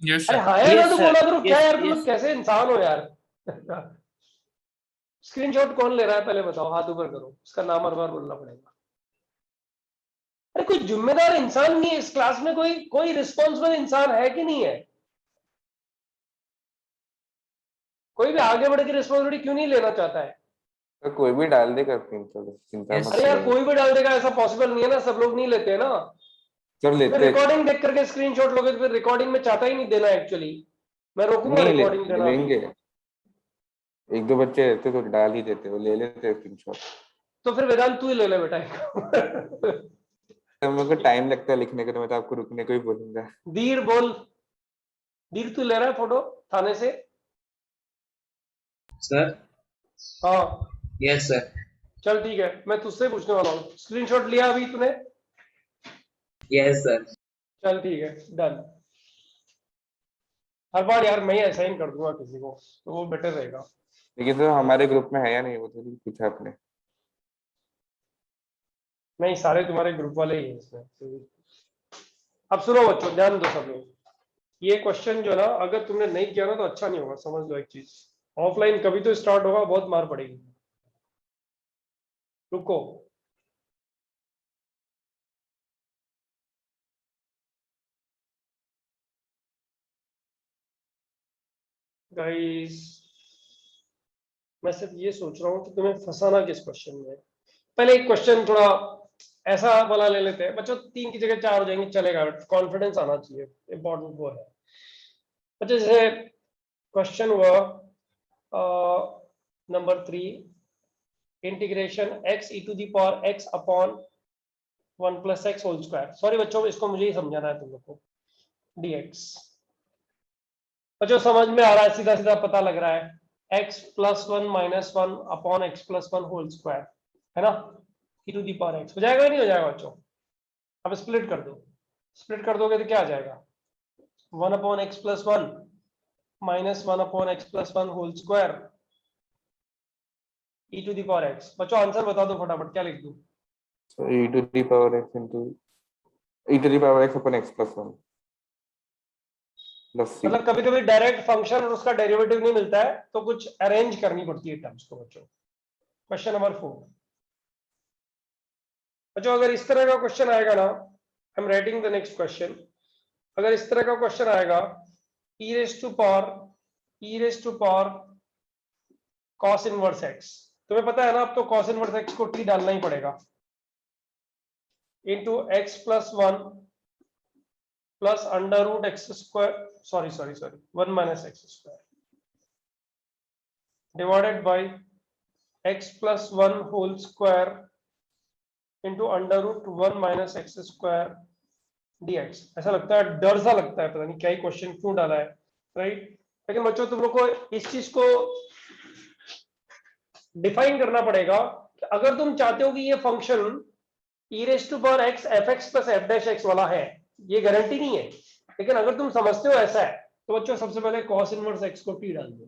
Yes अरे सर। हाँ या ना तो sir. बोला करो, क्या Yes, यार तुम yes. लोग कैसे इंसान हो यार? स्क्रीनशॉट कौन ले रहा है पहले बताओ, हाथ ऊपर करो, उसका नाम हर बार बोलना पड़ेगा। अरे कोई जिम्मेदार इंसान नहीं है इस क्लास में, कोई रिस्पॉन्सिबल इंसान है कि नहीं है? कोई भी आगे बढ़ के रिस्पॉन्सिबिलिटी क्यों नहीं लेना चाहता है? तो कोई भी डाल देगा प्रिंटर, चिंता Yes, मत अरे यार करो। कोई भी डाल देगा ऐसा पॉसिबल नहीं है ना, सब लोग नहीं लेते हैं ना। सब फिर लेते रिकॉर्डिंग देख करके स्क्रीनशॉट लोगे तो फिर रिकॉर्डिंग में चाहता ही नहीं देना, एक्चुअली मैं रोकूंगा नहीं रिकॉर्डिंग देना। लेंगे, 1-2 बच्चे रहते तो डाल ही देते, वो ले लेते स्क्रीनशॉट। तो फिर वेदांत तू ही ले ले बेटा। तो मेरे को टाइम लगता है लिखने का, तो मैं तो आपको रुकने को ही बोलूंगा। धीर बोल, धीर तू ले रहा है फोटो थाने से? सर। हाँ यस सर। चल ठीक है, मैं तुझसे पूछने वाला हूँ, स्क्रीनशॉट लिया अभी तूने? Yes sir. चल ठीक है, डन। हर बार यार मैं ही असाइन कर दूंगा किसी को, तो वो बेटर रहेगा। लेकिन तो हमारे ग्रुप में है या नहीं, वो तो नहीं पूछा आपने। नहीं सारे तुम्हारे ग्रुप वाले ही हैं इसमें। अब सुनो बच्चों, ध्यान दो सब लोग, ये क्वेश्चन जो ना अगर तुमने नहीं किया ना तो अच्छा नहीं होगा, समझ लो एक चीज, ऑफलाइन कभी तो स्टार्ट होगा, बहुत मार पड़ेगी। रुको, गाइस मैं सिर्फ ये सोच रहा हूँ कि तुम्हें फंसाना किस क्वेश्चन में है। पहले एक क्वेश्चन थोड़ा ऐसा वाला ले लेते हैं बच्चों, 3 की जगह 4 हो जाएंगे चलेगा, कॉन्फिडेंस आना चाहिए, इंपॉर्टेंट वो है बच्चों। जैसे क्वेश्चन हुआ number 3, integration x e to the power x upon 1 plus x whole square. Sorry बच्चों, इसको मुझे ही समझाना है तुम लोग को, dx। बच्चों समझ में आ रहा है, सीधा सीधा पता लग रहा है, x plus 1 minus 1 upon x plus 1 whole square, है ना, e to the power x। हो जाएगा नहीं हो जाएगा बच्चों? अब स्प्लिट कर दो, स्प्लिट कर दोगे तो क्या आ जाएगा, 1 upon x plus 1 minus 1 upon x plus 1 whole square e to the power x। बच्चों आंसर बता दो फटाफट, क्या लिख दूं? So e to the power x into e to the power x upon x plus 1 plus c. मतलब कभी कभी डायरेक्ट फंक्शन और उसका डेरिवेटिव नहीं मिलता है तो कुछ अरेंज करनी पड़ती है टर्म्स को बच्चों। क्वेश्चन नंबर 4 बच्चों, अगर इस तरह का क्वेश्चन आएगा ना, I am writing the next question, अगर इस तरह का क्वेश्चन आएगा e raise to power cos inverse x, तुम्हें पता है ना, अब तो cos इनवर्स x को t डालना ही पड़ेगा, into x plus 1 plus under root x square, sorry 1 minus x square divided by x plus 1 whole square into under root 1 minus x square dx। ऐसा लगता है, डर सा लगता है, पता नहीं क्या ही क्वेश्चन क्यों डाला है, राइट। लेकिन बच्चों तुम लोग को इस चीज को डिफाइन करना पड़ेगा कि अगर तुम चाहते हो कि ये function e raise to power x fx plus f dash x वाला है, ये गारंटी नहीं है, लेकिन अगर तुम समझते हो ऐसा है तो बच्चों सबसे पहले cos इनवर्स x को t डाल दो।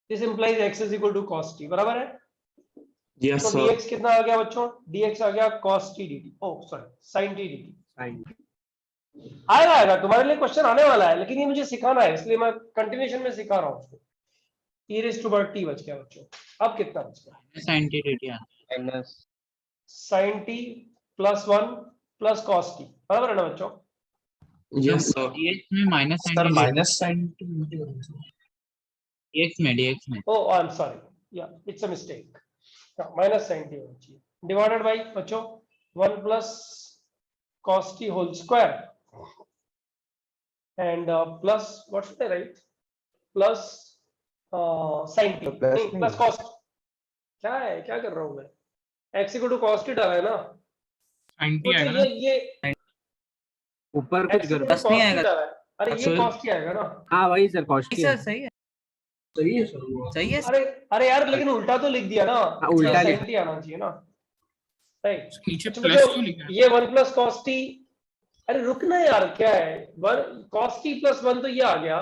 This implies x is equal to cos t, बराबर है? यस तो सर। dx कितना आ गया बच्चों? dx आ गया cos t dt, ओ सॉरी sin t dt। आएगा तुम्हारे लिए क्वेश्चन आने वाला है, लेकिन ये मुझे सिखाना है, इसलिए मैं कंटिन्यूएशन में सिखा रहा हूँ उसको। e raise to power t बच गया बच्चों। अब कितना बच गया? sin t dt minus sin t plus 1 plus cos t, बराबर है ना बच्चों? Yes sir. dx में minus sin sir t minus sine dx में Oh, I'm sorry. Yeah, it's a mistake. Minus sin t होना चाहिए, divided by बच्चों 1 plus cos t whole square and plus what should I write? Plus sin t, नहीं plus cos। क्या है, क्या कर रहा हूँ मैं? x equal to cos t डाला है ना? sin t बच्चों आएगा ना? ये ऊपर x equal to cos t डाला है, अरे ये सर। cos t आएगा ना? हाँ वही सर कॉस्ट सर सही है, सही है सर वो। सही है। अरे यार लेकिन उल्टा तो लिख दिया ना, उल्टा sin लिख- t आना चाहिए ना, राइट? नीचे अच्छा प्लस बच्चों, क्यों लिखा है? ये 1 प्लस cos t, अरे रुकना यार, क्या है, 1 cos t प्लस 1 तो ये आ गया,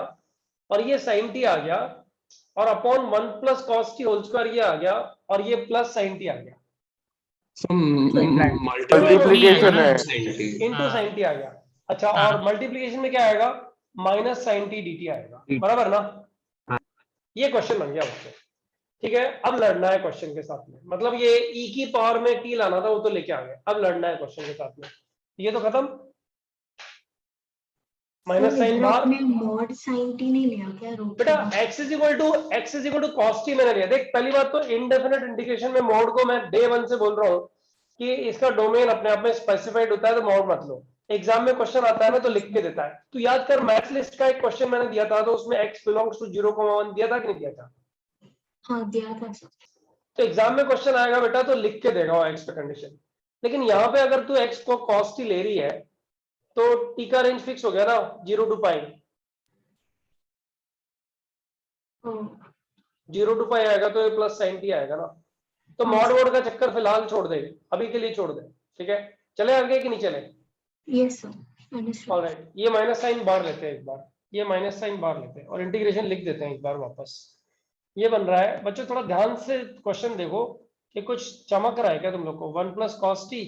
और ये sin t आ गया, और upon 1 plus cos t whole square ये आ गया, और ये प्लस sin t आ गया, मल्टीप्लिकेशन है। इनटू sin t आ गया। अच्छा, और मल्टीप्लिकेशन में क्या आएगा? माइनस sin t dt आएगा, बराबर ना? ये क्वेश्चन बन गया बच्चों, ठीक है। अब लड़ना है क्वेश्चन के साथ में, मतलब ये e की पावर में t लाना था, वो तो लेके आ गए, अब लड़ना है क्वेश्चन के साथ में। ये तो खत्म, माइनस साइन बाहर। आपने मॉड साइन टी नहीं लिया क्या? रूट बेटा x is equal to cos t मैंने लिया। देख पहली बात तो इनडेफिनेट इंटीग्रेशन में मॉड को मैं डे 1 से बोल रहा हूँ कि इसका डोमेन अपने आप में स्पेसिफाइड होता है, तो मॉड मत लो। एग्जाम में क्वेश्चन आता है ना तो लिख के देता है। तू याद कर, मैथ्स लिस्ट का एक क्वेश्चन मैंने दिया था, तो उसमें x बिलोंग्स टू 0,1 दिया था कि नहीं दिया था? हाँ दिया था सर। तो एग्जाम में क्वेश्चन आएगा बेटा तो लिख के देगा वो x का कंडीशन। लेकिन यहाँ पे अगर तू x को cos t ले रही है तो t का रेंज फिक्स हो गया ना, 0 to पाई। 0 to पाई आएगा तो ये प्लस साइन टी आएगा ना। तो मॉड वॉड का चक्कर फिलहाल छोड़ दे, अभी के लिए छोड़ दे, ठीक है। चले आगे कि नहीं चले? Yes sir. ऑलराइट, ये माइनस साइन बाहर लेते हैं एक बार, ये माइनस साइन बाहर लेते हैं और इंटीग्रेशन लिख देते हैं एक बार वापस। ये बन रहा है बच्चों, थोड़ा ध्यान से क्वेश्चन देखो कि कुछ चमक रहा है क्या तुम लोग को। 1 plus cos t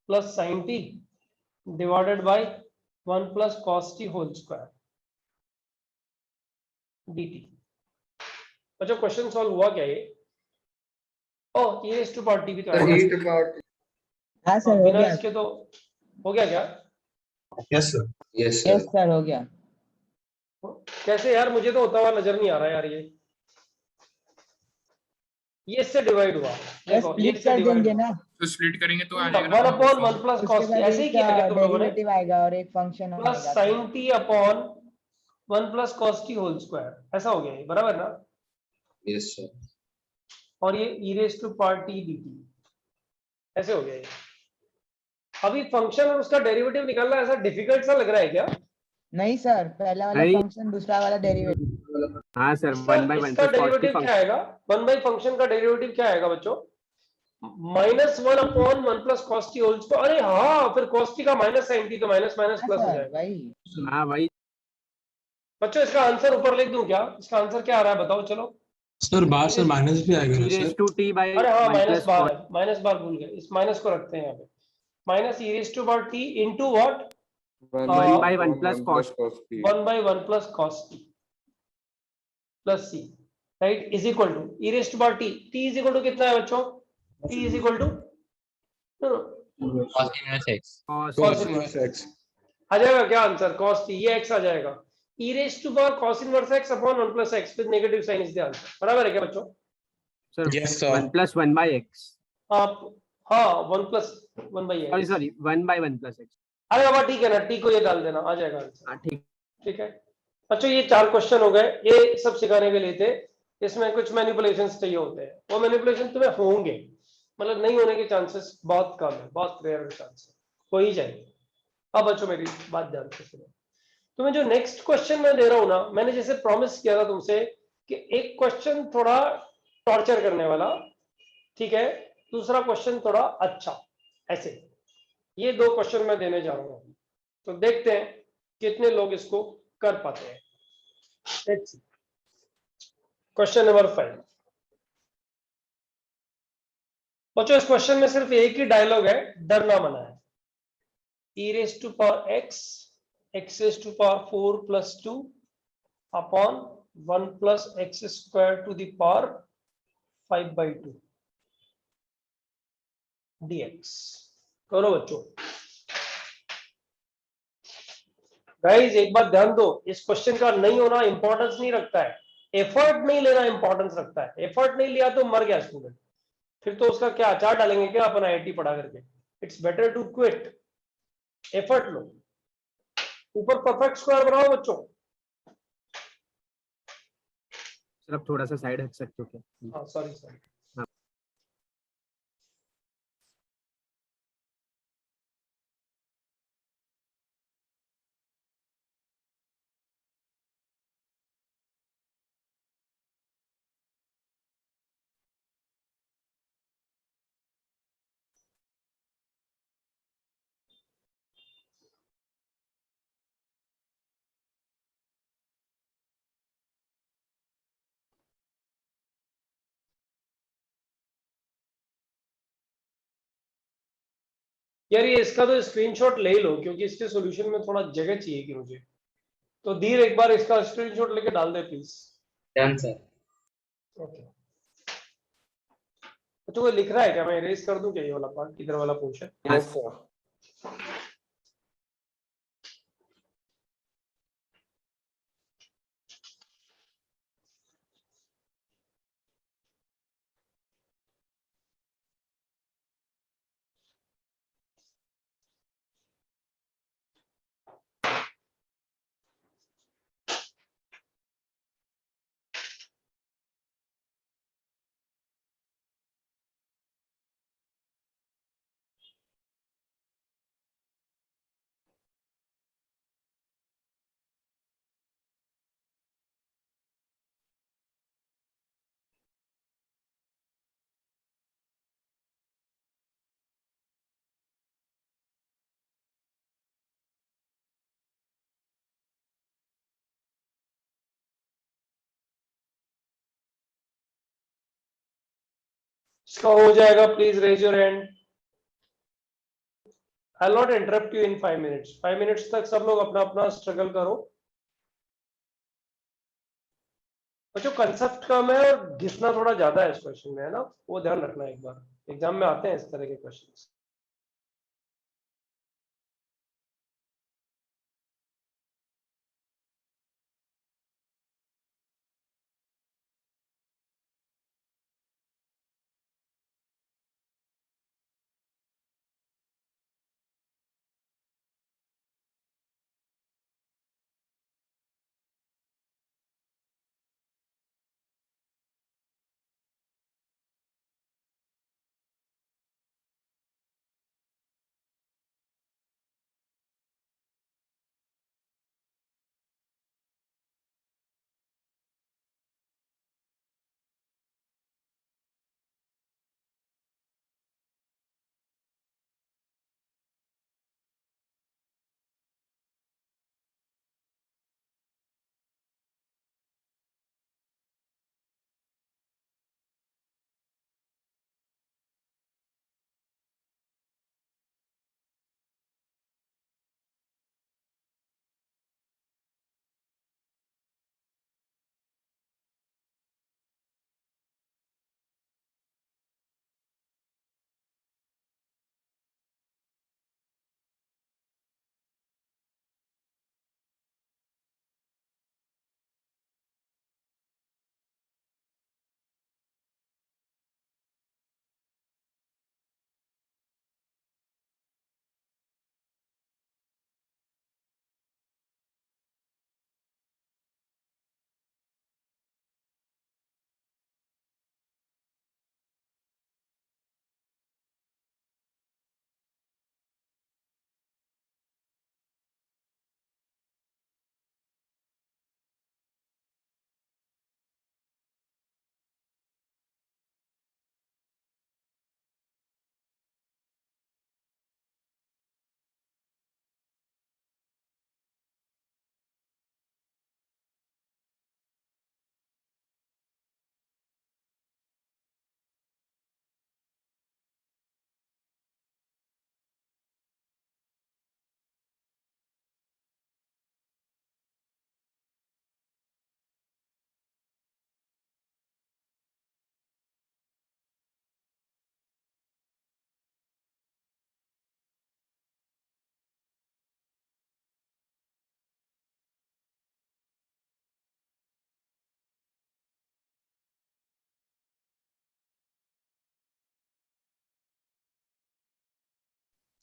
plus sine t divided by 1 plus cos t whole square dt। बच्चों क्वेश्चन सॉल्व हुआ क्या ये? ओह, e raised to power t भी तो आएगा। हाँ सर हो बिना गया। इसके तो हो गया क्या? Yes sir. यस सर हो गया। कैसे यार, मुझे तो होता हुआ नजर नहीं आ रहा यार ये। ये इससे डिवाइड हुआ, देखो ये स्प्लिट इससे कर डिवाइड देंगे हुआ, ना, तो स्प्लिट करेंगे तो आ जाएगा वन ना अपॉन वन प्लस उसके कॉस, बाद ऐसे ही एक किया क्या तुम लोगों ने, डेरिवेटिव आएगा और एक फंक्शन प्लस आएगा। Sine t upon one plus cos t whole square, ऐसा हो गया ये, बराबर ना। Yes sir. और ये e raise to power t dt, ऐसे हो गया ये। अभी फंक्शन और उसका डेरिवेटिव निकालना ऐसा डिफिकल्ट सा लग रहा है क्या? नहीं सर, पहला वाला नहीं। फंक्शन, दूसरा वाला डेरिवेटिव। हाँ सर, इसका 1/1 इसका प्लस कॉस टी डेरिवेटिव क्या आएगा, वन बाई फंक्शन का डेरिवेटिव क्या आएगा बच्चों, minus one upon one plus cos t whole square. अरे हाँ, फिर कॉस टी का माइनस साइन टी, तो माइनस माइनस हाँ प्लस हो सर, जाएगा। वही। हाँ वही। बच्चों इसका आंसर ऊपर लिख दूं क्या, इसका आंसर क्या आ रहा है बताओ चलो। सर बाहर से माइनस भी आएगा ना e sir? Raise to t by अरे हाँ 1 माइनस प्लस बार कॉस। है, माइनस बार भूल गए, इस माइनस को रखते हैं यहाँ पे, minus e raise to power t into what, 1/1 plus cos. T. 1/1 plus cos t plus c, right, is equal to e raise to power t, t is equal to कितना है बच्चों, t is equal to cos inverse x। cos inverse x. आ जाएगा क्या answer, cos t, ये x आ जाएगा, e raised to power cos inverse x upon 1 plus x with negative sign is the answer, बराबर है क्या बच्चों? Sir Yes, sir. 1 plus 1/x। आप हाँ 1 plus 1 by sorry x, sorry 1/1 plus x। अरे बाबा ठीक है ना, t को ये डाल देना, आ जाएगा आंसर। हाँ ठीक। ठीक है बच्चों, ये 4 क्वेश्चन हो गए, ये सब सिखाने के लिए थे। इसमें कुछ मैनिपुलेशंस चाहिए होते हैं, वो मैनिपुलेशन तुम्हें होंगे, मतलब नहीं होने के चांसेस बहुत कम है, बहुत रेयर चांस है, हो ही जाएंगे। अब बच्चों मेरी बात ध्यान से सुनो, तुम्हें जो नेक्स्ट क्वेश्चन मैं दे रहा हूं ना, मैंने जैसे प्रॉमिस किया था तुमसे कि एक क्वेश्चन थोड़ा टॉर्चर करने वाला, ठीक है, दूसरा क्वेश्चन थोड़ा अच्छा, ऐसे ये 2 क्वेश्चन मैं देने जा रहा हूं, तो देखते हैं कितने लोग इसको कर पाते हैं। क्वेश्चन नंबर 5 बच्चों, इस क्वेश्चन में सिर्फ एक ही डायलॉग है, डरना मना है। e raised to power x, x raised to power 4 plus 2 upon 1 plus x square to the power 5/2 dx। करो बच्चों। गाइस एक बात ध्यान दो, इस क्वेश्चन का नहीं होना इंपॉर्टेंस नहीं रखता है, एफर्ट नहीं लेना इंपॉर्टेंस रखता है। एफर्ट नहीं लिया तो मर गया स्टूडेंट, फिर तो उसका क्या अचार डालेंगे क्या अपन आईआईटी पढ़ा करके। It's better to quit, effort लो, ऊपर परफेक्ट स्क्वायर बनाओ बच्चों। सर अब थोड़ा सा साइड हट सकते हो क्या? हाँ सॉरी सॉरी। यार ये इसका तो स्क्रीनशॉट ले ही लो, क्योंकि इसके सॉल्यूशन में थोड़ा जगह चाहिए कि मुझे, तो धीर एक बार इसका स्क्रीनशॉट लेके डाल दे प्लीज। Done sir. ओके तो कोई लिख रहा है क्या, मैं इरेज कर दूं क्या ये वाला पार्ट, इधर वाला पोर्शन? Yes sir. इसका हो जाएगा, please raise your hand. I will not interrupt you in 5 minutes, 5 minutes तक सब लोग अपना अपना स्ट्रगल करो। बच्चों कंसेप्ट कम है और घिसना थोड़ा ज्यादा है इस क्वेश्चन में, है ना, वो ध्यान रखना, एक बार एग्जाम में आते हैं इस तरह के क्वेश्चंस।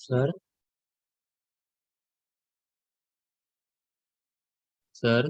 सर सर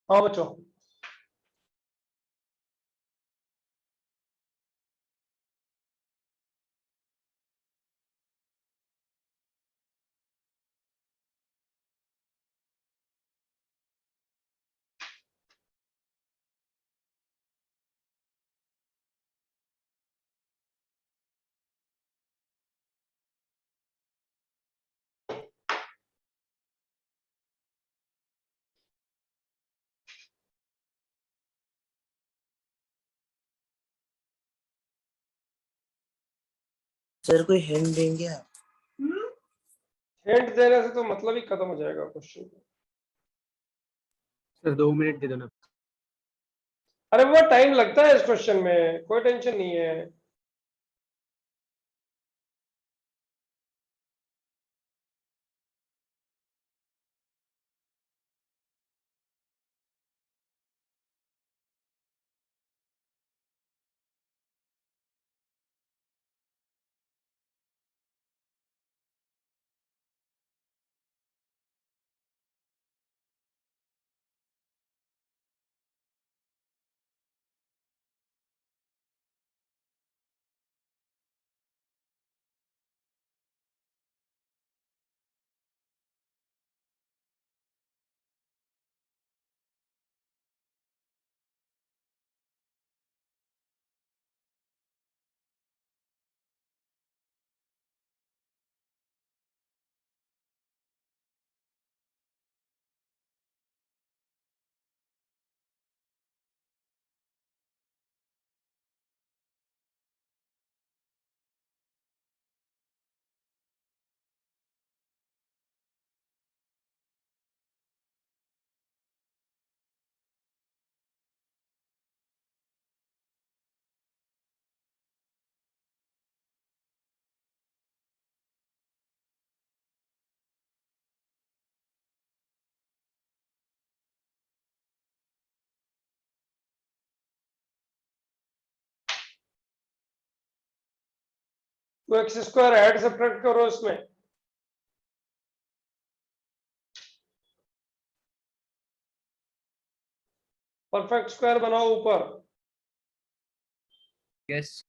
हाँ बच्चों, सर कोई हिंट देंगे आप? हिंट देने से तो मतलब ही खत्म हो जाएगा क्वेश्चन। सर 2 मिनट दे दो ना। अरे वो टाइम लगता है इस क्वेश्चन में, कोई टेंशन नहीं है। तो एक्स स्क्वायर ऐड सब्ट्रैक्ट करो इसमें। परफेक्ट स्क्वायर बनाओ ऊपर। यस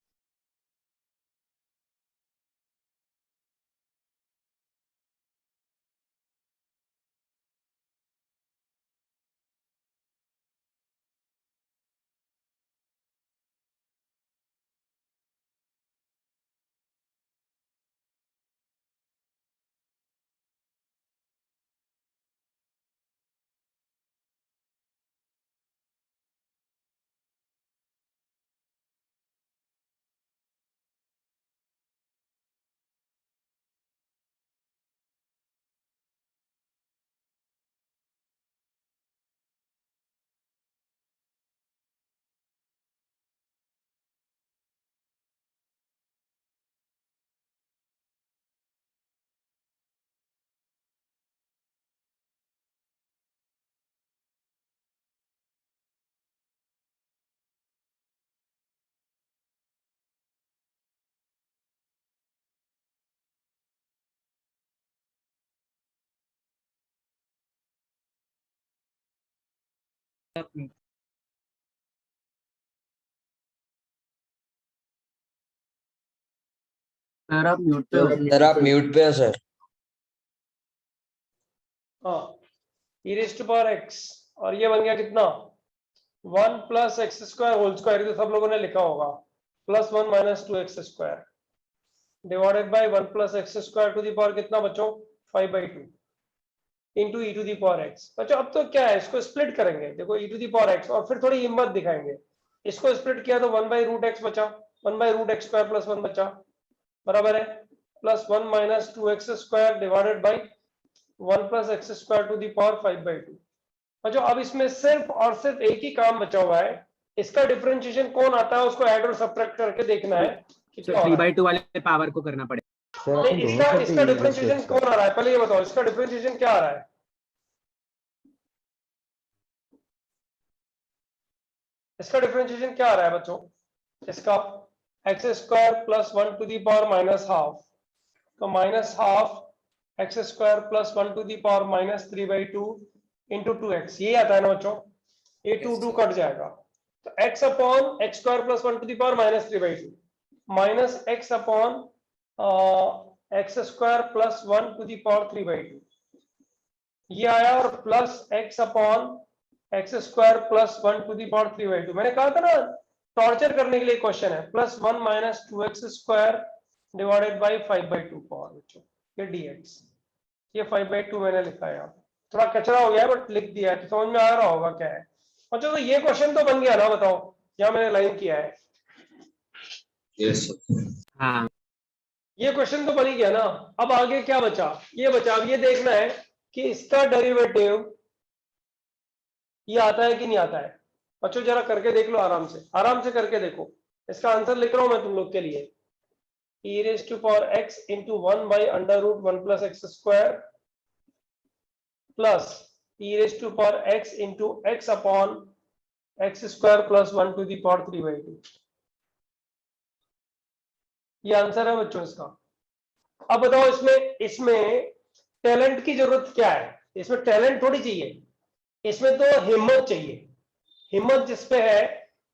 सर आप म्यूट पे हो। सर आप म्यूट पे हो सर। हाँ e raised to power x और ये बन गया कितना 1 plus x square whole square, तो सब लोगों ने लिखा होगा plus 1 minus 2x square divided by 1 plus x square to the power कितना बच्चों 5/2 into e to the power x. बच्चों अब तो क्या है, इसको स्प्लिट करेंगे, देखो e to the power x और फिर थोड़ी हिम्मत दिखाएंगे, इसको स्प्लिट किया तो 1/√x बचा, 1/√x स्क्वायर प्लस 1 बचा, बराबर है plus 1 minus 2x square divided by 1 plus x square to the power 5/2। बच्चों अब इसमें सिर्फ और सिर्फ एक ही काम बचा हुआ है, इसका डिफरेंशिएशन कौन आता है उसको ऐड और सब्ट्रैक्ट करके देखना है कि क्या हो रहा है। 3/2 वाले पावर को करना पड़ेगा। नहीं, इसका डिफरेंशिएशन कौन आ रहा है, पहले ये बताओ इसका डिफरेंशिएशन क्या आ रहा है। इसका डिफरेंशिएशन क्या आ रहा है बच्चों, इसका x square plus 1 to the power minus half, तो minus half x square plus 1 to the power minus 3/2 into 2x, ये आता है ना बच्चों, ये 2 कट जाएगा, तो x upon x square plus 1 to the power minus 3/2 minus x upon x square plus 1 to the power 3/2 ये आया, और plus x upon x square plus 1 to the power 3/2। मैंने कहा था ना टॉर्चर करने के लिए क्वेश्चन है, plus 1 minus 2x square divided by 5/2 power बच्चों, ये dx, ये 5/2 मैंने लिखा है, यहाँ थोड़ा कचरा हो गया है बट लिख दिया है, तो समझ में आ रहा होगा क्या है। अच्छा तो ये क्वेश्चन तो बन गया ना, बताओ यहाँ मैंने लाइन किया है, यस हाँ ये क्वेश्चन तो बन ही गया ना। अब आगे क्या बचा, ये बचा, अब ये देखना है कि इसका डेरिवेटिव ये आता है कि नहीं आता है। बच्चों जरा करके देख लो, आराम से करके देखो, इसका आंसर लिख रहा हूं मैं तुम लोग के लिए, e raised to power x into 1 by under root 1 plus x square plus e raised to power x into x upon x square plus 1 to the power 3/2, ये आंसर है बच्चों इसका। अब बताओ इसमें टैलेंट की जरूरत क्या है, इसमें टैलेंट थोड़ी चाहिए, इसमें तो हिम्मत चाहिए, हिम्मत जिसपे है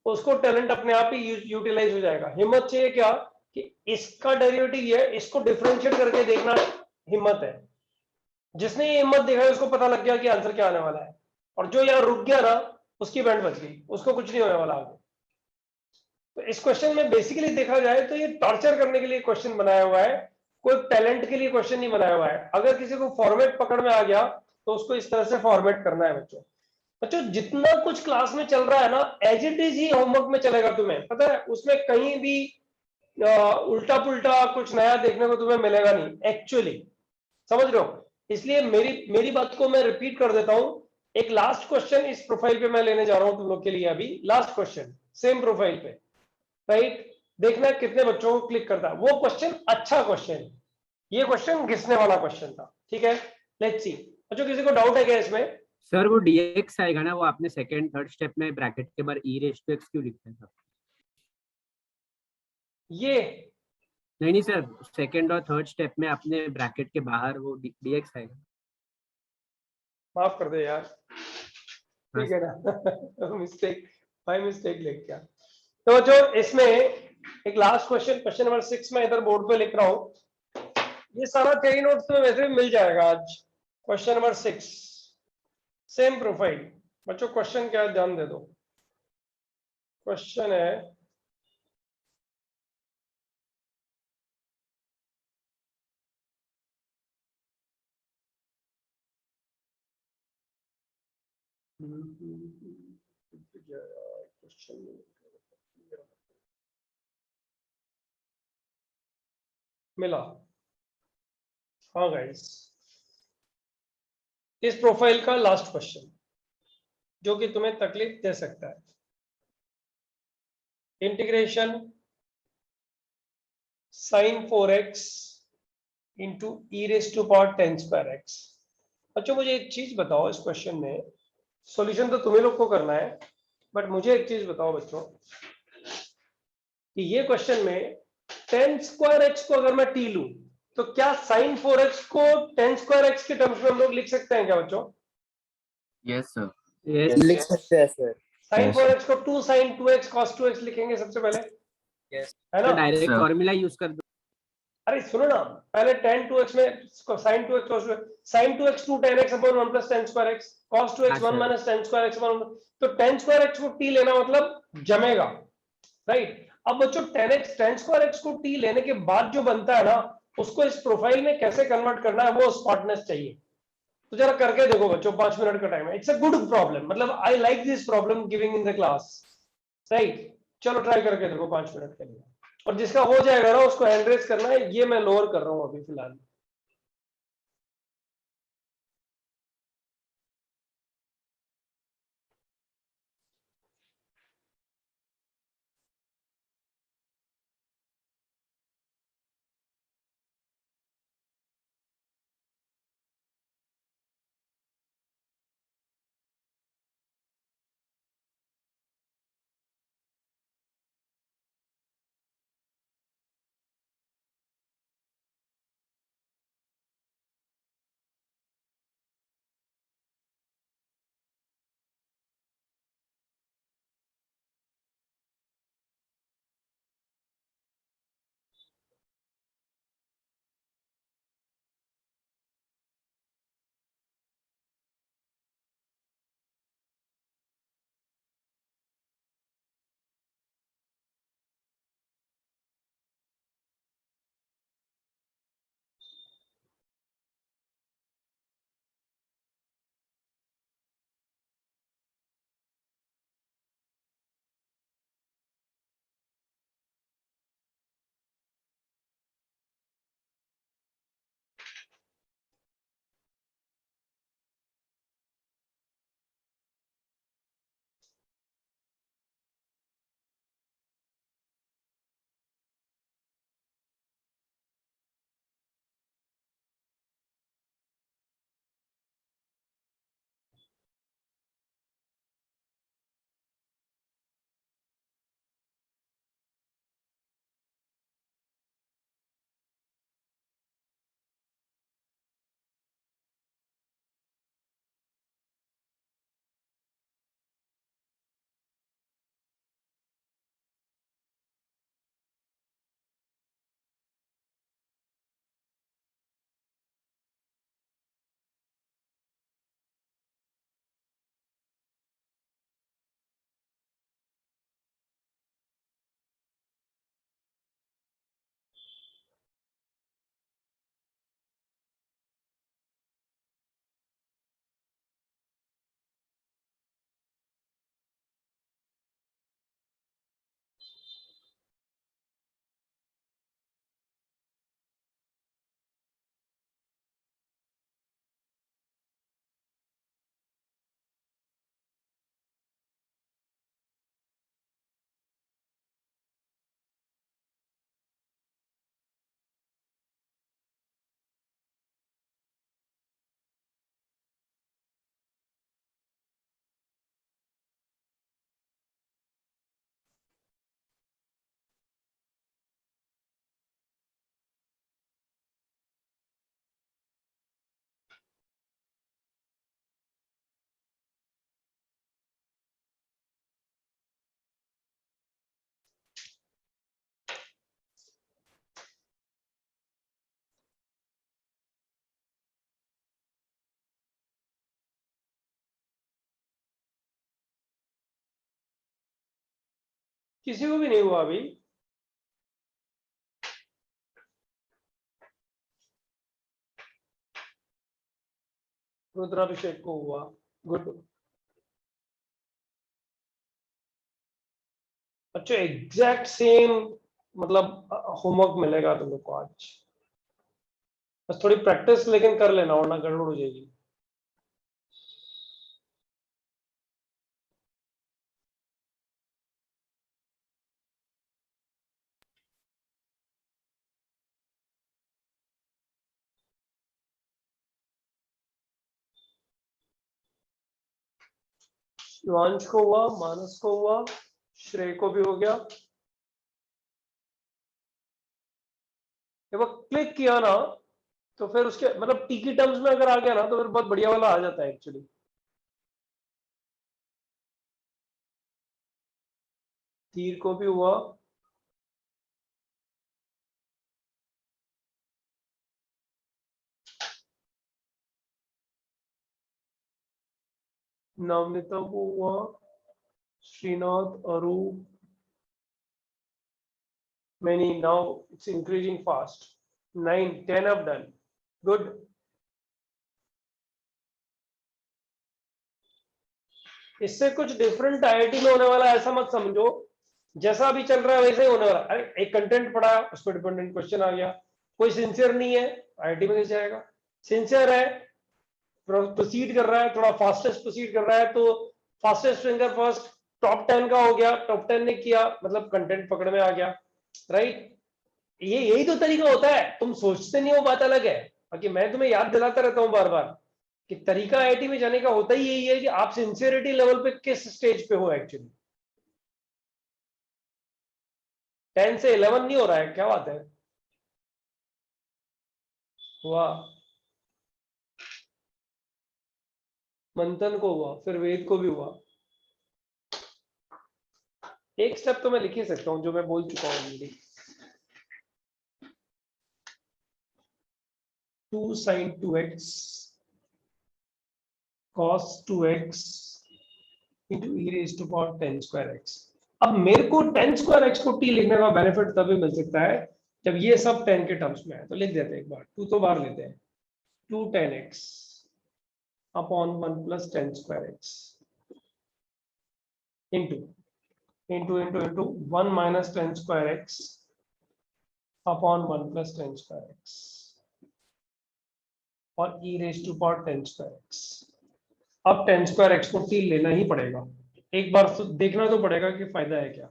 उसको टैलेंट अपने आप ही यूटिलाइज हो जाएगा। हिम्मत चाहिए क्या कि इसका डेरिवेटिव ये है, इसको डिफरेंशिएट करके देखना हिम्मत है। जिसने ये हिम्मत देखा है उसको पता लग गया कि आंसर क्या आने वाला है, और जो यहाँ रुक गया ना उसकी बैंड बच गई, उसको कुछ नहीं होने वाला आगे। तो इस क्वेश्चन में बेसिकली देखा जाए तो ये टॉर्चर करने के लिए क्वेश्चन बनाया हुआ है, कोई टैलेंट के लिए क्वेश्चन नहीं बनाया हुआ है। अगर किसी को फॉर्मेट पकड़ में आ गया तो उसको इस तरह से फॉर्मेट करना है बच्चों। जितना कुछ क्लास में चल रहा है ना एज इट इज ही होमवर्क में चलेगा, तुम्हें पता है, उसमें कहीं भी उल्टा पुल्टा कुछ नया देखने को तुम्हें मिलेगा नहीं एक्चुअली, समझ रहे हो। इसलिए मेरी बात को मैं रिपीट कर देता हूं, एक लास्ट क्वेश्चन इस प्रोफाइल पे मैं लेने जा रहा हूं तुम लोग के लिए, अभी लास्ट क्वेश्चन सेम प्रोफाइल पे, राइट। देखना कितने बच्चों को क्लिक करता है वो क्वेश्चन, अच्छा क्वेश्चन, ये क्वेश्चन घिसने वाला क्वेश्चन था, ठीक है। लेट्स सी बच्चों, किसी को डाउट है क्या इसमें? सर वो dx आएगा ना, वो आपने सेकंड थर्ड स्टेप में ब्रैकेट के बाहर e raised to x क्यों लिखा था? ये नहीं सर, सेकंड और थर्ड स्टेप में आपने ब्रैकेट के बाहर वो dx आएगा। माफ कर दे यार, ठीक है ना, मिस्टेक बाय मिस्टेक लिख गया। तो जो इसमें एक लास्ट क्वेश्चन नंबर 6 में इधर बोर्ड पे लिख रहा हूं, ये सारा थ्योरी नोट्स में वैसे भी मिल जाएगा आज। क्वेश्चन नंबर 6 सेम प्रोफाइल बच्चों, क्वेश्चन क्या है ध्यान दे दो। क्वेश्चन है मिला, हाँ गाइस, इस प्रोफाइल का लास्ट क्वेश्चन जो कि तुम्हें तकलीफ दे सकता है, integration sin 4x into e raise to power 10 square x. अच्छा मुझे एक चीज बताओ, इस क्वेश्चन में सॉल्यूशन तो तुम्हें लोग को करना है, बट मुझे एक चीज बताओ बच्चों कि ये क्वेश्चन में 10 स्क्वायर एक्स को अगर मैं t लूं तो क्या sin 4x को 10 स्क्वायर एक्स के टर्म्स में हम लोग लिख सकते हैं क्या बच्चों? Yes sir. यस लिख सकते हैं सर। साइन Yes, 4x को 2 sin 2x cos 2x लिखेंगे सबसे पहले, है ना? Direct sir. फॉर्मूला यूज कर दो। अरे सुनो ना, पहले tan 2x में sin 2x cos 2x, sin 2x 2 tan x upon 1 plus tan square x, cos 2x 1 minus tan square x upon 1, तो tan square x को t लेना मतलब जमेगा, राइट? अब बच्चों tan x tan square x को t लेने के बाद जो बनता है ना, उसको इस प्रोफाइल में कैसे कन्वर्ट करना है, वो स्मार्टनेस चाहिए। तो जरा करके देखो बच्चों, 5 मिनट का टाइम है। इट्स अ गुड प्रॉब्लम, मतलब I like this problem giving in the class, right? चलो ट्राई करके देखो 5 मिनट के लिए, और जिसका हो जाएगा ना उसको हैंड रेज करना है। ये मैं लोअर कर रहा हूं अभी फिलहाल। किसी को भी नहीं हुआ अभी? रुद्राभिषेक को हुआ, गुड। अच्छा, एग्जैक्ट सेम मतलब होमवर्क मिलेगा तुम लोग को आज, बस थोड़ी प्रैक्टिस लेकिन कर लेना वरना गड़बड़ हो जाएगी। शिवांश को हुआ, मानस को हुआ, श्रेय को भी हो गया। जब क्लिक किया ना तो फिर उसके मतलब टी की टर्म्स में अगर आ गया ना तो फिर बहुत बढ़िया वाला आ जाता है एक्चुअली। तीर को भी हुआ, नवनीता को हुआ, श्रीनाथ, अरूप, many. Now it's increasing fast. 9, 10 have done. Good. इससे कुछ डिफरेंट आईआईटी में होने वाला है, ऐसा मत समझो, जैसा अभी चल रहा है वैसे ही होने वाला है। एक कंटेंट पढ़ा, उस पर डिपेंडेंट क्वेश्चन आ गया, कोई सिंसियर नहीं है आईआईटी में नहीं जाएगा, सिंसियर है, प्रोसीड कर रहा है, थोड़ा फास्टेस्ट प्रोसीड कर रहा है, तो फास्टेस्ट फिंगर फर्स्ट टॉप 10 का हो गया, टॉप 10 ने किया मतलब कंटेंट पकड़ में आ गया, राइट। ये यही तो तरीका होता है, तुम सोचते नहीं हो बात अलग है, बाकी मैं तुम्हें याद दिलाता रहता हूं बार बार कि तरीका आईआईटी में जाने का होता ही यही है कि आप सिंसियरिटी लेवल पे किस स्टेज पे हो एक्चुअली। 10 से 11 नहीं हो रहा है, क्या बात है, वाह। मंथन को हुआ, फिर वेद को भी हुआ। एक स्टेप तो मैं लिख ही सकता हूं जो मैं बोल चुका हूं already. 2 sin 2x cos 2x into e raised to power 10 square x। अब मेरे को 10 square x को t लिखने का बेनिफिट तभी मिल सकता है जब ये सब 10 के टर्म्स में है, तो लिख देते हैं एक बार, 2 तो बाहर लेते हैं, 2 10x upon 1 plus 10 square x into 1 minus 10 square x upon 1 plus 10 square x और e raised to power 10 square x। अब 10 square x को t लेना ही पड़ेगा, एक बार तो देखना तो पड़ेगा कि फायदा है क्या।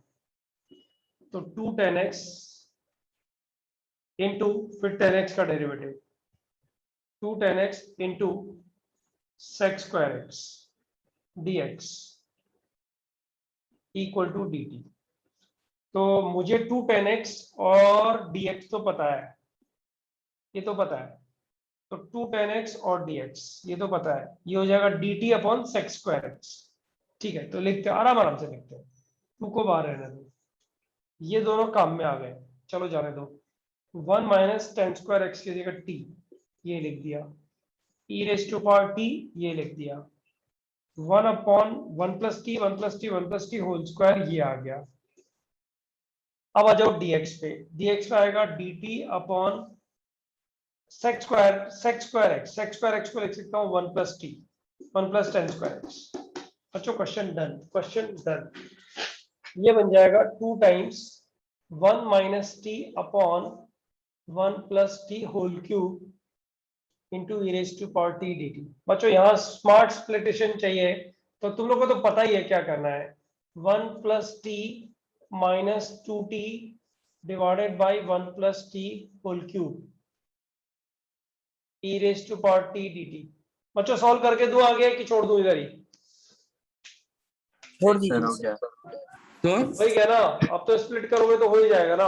तो 2 10x इंटू फिर 10x का derivative, 2 10x into sec square x dx equal to dt। तो मुझे 2 10x और dx तो पता है, ये तो पता है, तो 2 10x और dx ये तो पता है, ये हो जाएगा dt upon sec square x। ठीक है, तो लिखते हैं, आराम से लिखते हैं, 2 को बाहर रहने दो, ये दोनों काम में आ गए, चलो जाने दो। 1 माइनस 10 स्क्वायर x की जगह t ये लिख दिया, e raise to power t ये लिख दिया, 1 upon 1 plus t 1 plus t 1 plus t whole square ये आ गया। अब आ जाओ dx पे, dx पे आएगा dt upon sec square x को लिख सकता हूँ 1 plus t 1 plus 10 square x। बच्चों क्वेश्चन डन, ये बन जाएगा 2 times 1 minus t upon 1 plus t whole cube into e raise to power t d t. बच्चों यहाँ स्मार्ट स्प्लिटेशन चाहिए, तो तुम लोग को तो पता ही है क्या करना है, 1 plus t minus 2t divided by 1 plus t whole cube e raise to power t d t. बच्चों सॉल्व करके दो आगे कि छोड़ दूं इधर ही? छोड़ दीजिए तो वही क्या ना, अब तो स्प्लिट करोगे तो हो ही जाएगा ना।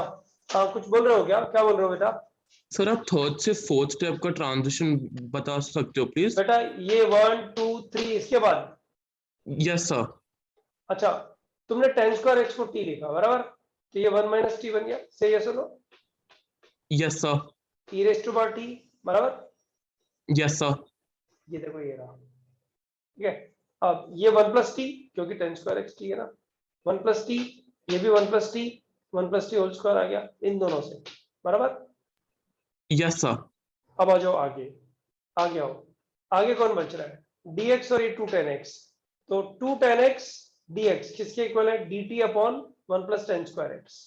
हाँ कुछ बोल रहे हो क्या बोल रहे हो बेटा? सर आप थर्ड से फोर्थ स्टेप का ट्रांजिशन बता सकते हो प्लीज? बेटा ये 1 2 3 इसके बाद, यस सर। अच्छा तुमने 10 स्क्वायर x को t लिखा बराबर, तो ये 1 माइनस टी बन गया, सही है सुनो, yes sir. e raise to power t बराबर, यस सर। ये देखो ये रहा, ठीक है। अब ये 1 प्लस टी क्योंकि 10 स्क्वायर x t है ना, 1 प्लस टी, ये भी 1 प्लस टी होल स्क्वायर आ गया इन दोनों से बराबर। Yes sir. अब आ जाओ आगे आओ, आगे कौन बच रहा है? dx और ये 2 10x, तो 2 10x dx किसके इक्वल है? dt upon 1 plus 10 square x।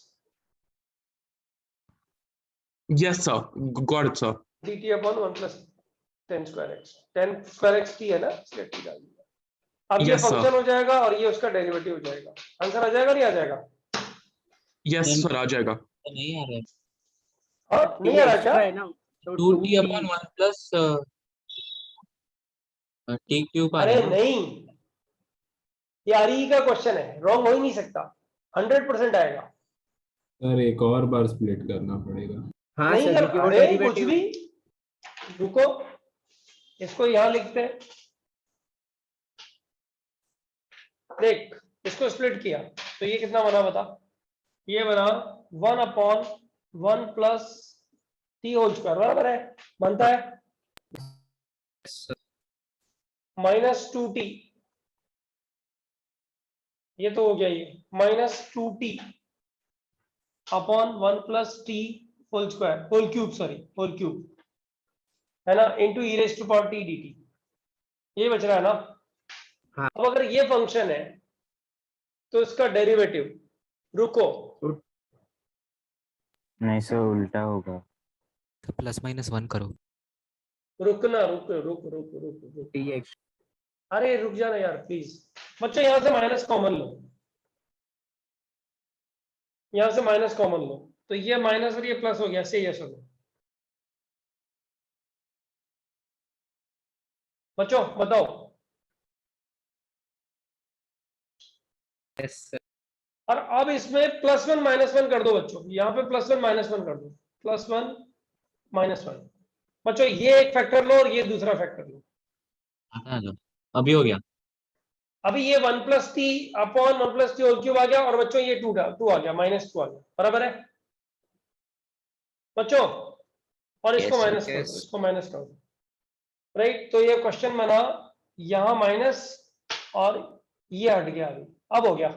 Yes sir, got it sir. dt upon 1 plus 10 square x, 10 square x t है ना, इसलिए t डाल दिया। अब ये Yes, sir. फंक्शन हो जाएगा और ये उसका डेरिवेटिव हो जाएगा, आंसर आ जाएगा नहीं आ जाएगा? यस सर आ जाएगा। नहीं आ रहा है, हाँ नहीं आ रहा क्या? है ना, तो 2t upon 1 plus t cube आ अरे रहा है। नहीं, ये आरई का क्वेश्चन है, रॉन्ग हो ही नहीं सकता, 100% आएगा। सर एक और बार स्प्लिट करना पड़ेगा। हाँ नहीं सर, कर, क्योंकि वो अरे कुछ डेरिवेटिव भी, रुको इसको यहां लिखते हैं, देख इसको स्प्लिट किया तो ये कितना बना बता, ये बना 1/1 प्लस टी होल स्क्वायर, बराबर है, बनता है -2t, ये तो हो गया, ये -2t upon 1 plus t whole square, whole cube, sorry whole cube है ना, into e raise to power t d t, ये बच रहा है ना। हाँ। अब अगर ये फंक्शन है तो इसका डेरिवेटिव, रुको नहीं सर उल्टा होगा। तो +-1 करो। रुकना, रुक रुक रुक रुक रुक, dx अरे रुक जाना यार प्लीज। बच्चों यहां से माइनस कॉमन लो, यहां से माइनस कॉमन लो, तो ये माइनस और ये प्लस हो गया, सही है सुनो बच्चों, बताओ। yes sir और अब इसमें +1 -1 कर दो बच्चों, यहाँ पे +1 -1 कर दो, +1 -1। बच्चों ये एक फैक्टर लो और ये दूसरा फैक्टर लो। हटा दो, अभी हो गया। अभी ये 1 plus t upon 1 plus t whole cube आ गया, और बच्चों ये 2 आ गया, -2 आ गया, बराबर है बच्चों। और इसको Yes, माइनस कर yes. दो, इसको माइनस कर दो, राइट। तो ये क्वेश्चन बना यहाँ माइनस और ये हट गया, अभी अब हो गया।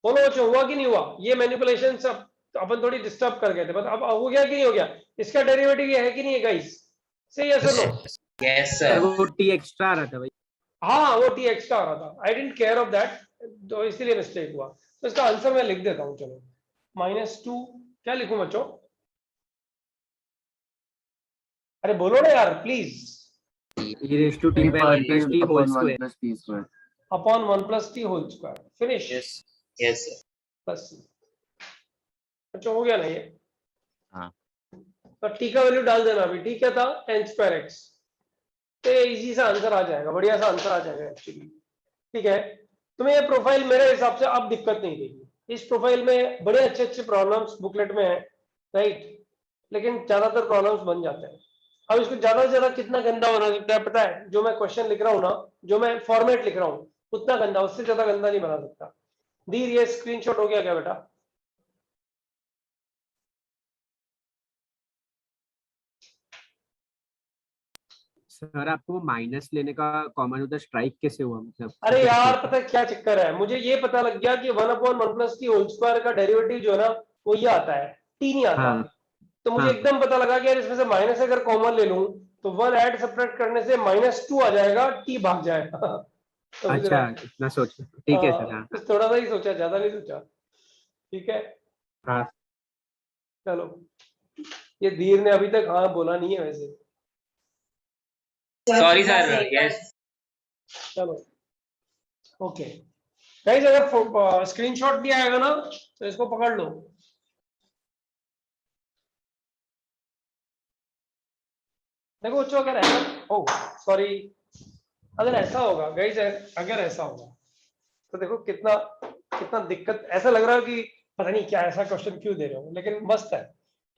बोलो बच्चों, हुआ कि नहीं हुआ? ये मैनिपुलेशन सब अपन थोड़ी डिस्टर्ब कर गए थे, बस अब हो गया कि नहीं हो गया? इसका डेरिवेटिव ये है कि नहीं है गाइस? से यस और नो? यस सर वो t एक्स्ट्रा आ रहा था भाई। हाँ वो टी एक्स्ट्रा आ रहा था, आई डेंट केयर ऑफ दैट, तो इसीलिए मिस्टेक हुआ। तो इसका आंसर मैं लिख देता हूँ, चलो -2, क्या लिखूं बच्चों? अरे बोलो ना यार please. e raised to t by 1 plus t whole square upon 1 plus t whole square, finish. Yes plus c, अच्छा हो गया ना ये? हाँ। तो टी का वैल्यू डाल देना अभी, ठीक है था tan²x, तो इजी सा आंसर आ जाएगा, बढ़िया सा आंसर आ जाएगा एक्चुअली, ठीक है। तुम्हें ये प्रोफाइल मेरे हिसाब से अब दिक्कत नहीं देगी। इस प्रोफाइल में बड़े अच्छे अच्छे प्रॉब्लम्स बुकलेट में है, राइट, लेकिन ज्यादातर प्रॉब्लम्स बन जाते हैं। अब इसको ज्यादा से ज्यादा कितना गंदा बना सकता है पता है? जो मैं क्वेश्चन लिख रहा हूँ ना, जो मैं फॉर्मेट लिख रहा हूँ उतना गंदा, उससे ज्यादा गंदा नहीं बना सकता। धीर, ये स्क्रीनशॉट हो गया क्या बेटा? सर आपको माइनस लेने का कॉमन उधर स्ट्राइक कैसे हुआ, मतलब? अरे यार पता है क्या चक्कर है, मुझे ये पता लग गया कि 1/1 प्लस टी होल स्क्वायर का डेरिवेटिव जो है ना वो ये आता है, टी नहीं आता। हाँ। तो मुझे हाँ। एकदम पता लगा कि यार इसमें से माइनस अगर कॉमन ले लूं तो 1 ऐड सब्ट्रैक्ट करने से -2 आ जाएगा, टी भाग जाएगा। समझ अच्छा रहे हो? इतना सोच, ठीक है सर। हाँ बस थोड़ा सा ही सोचा, ज्यादा नहीं सोचा, ठीक है। हाँ चलो, ये धीर ने अभी तक हाँ बोला नहीं है वैसे। Sorry sir yes. चलो ओके गाइस, अगर स्क्रीनशॉट नहीं आएगा ना तो इसको पकड़ लो। देखो बच्चों, अगर ऐसा, ओह सॉरी, अगर ऐसा होगा गाइस, अगर ऐसा होगा तो देखो कितना कितना दिक्कत, ऐसा लग रहा है कि पता नहीं क्या ऐसा क्वेश्चन क्यों दे रहे हो, लेकिन मस्त है।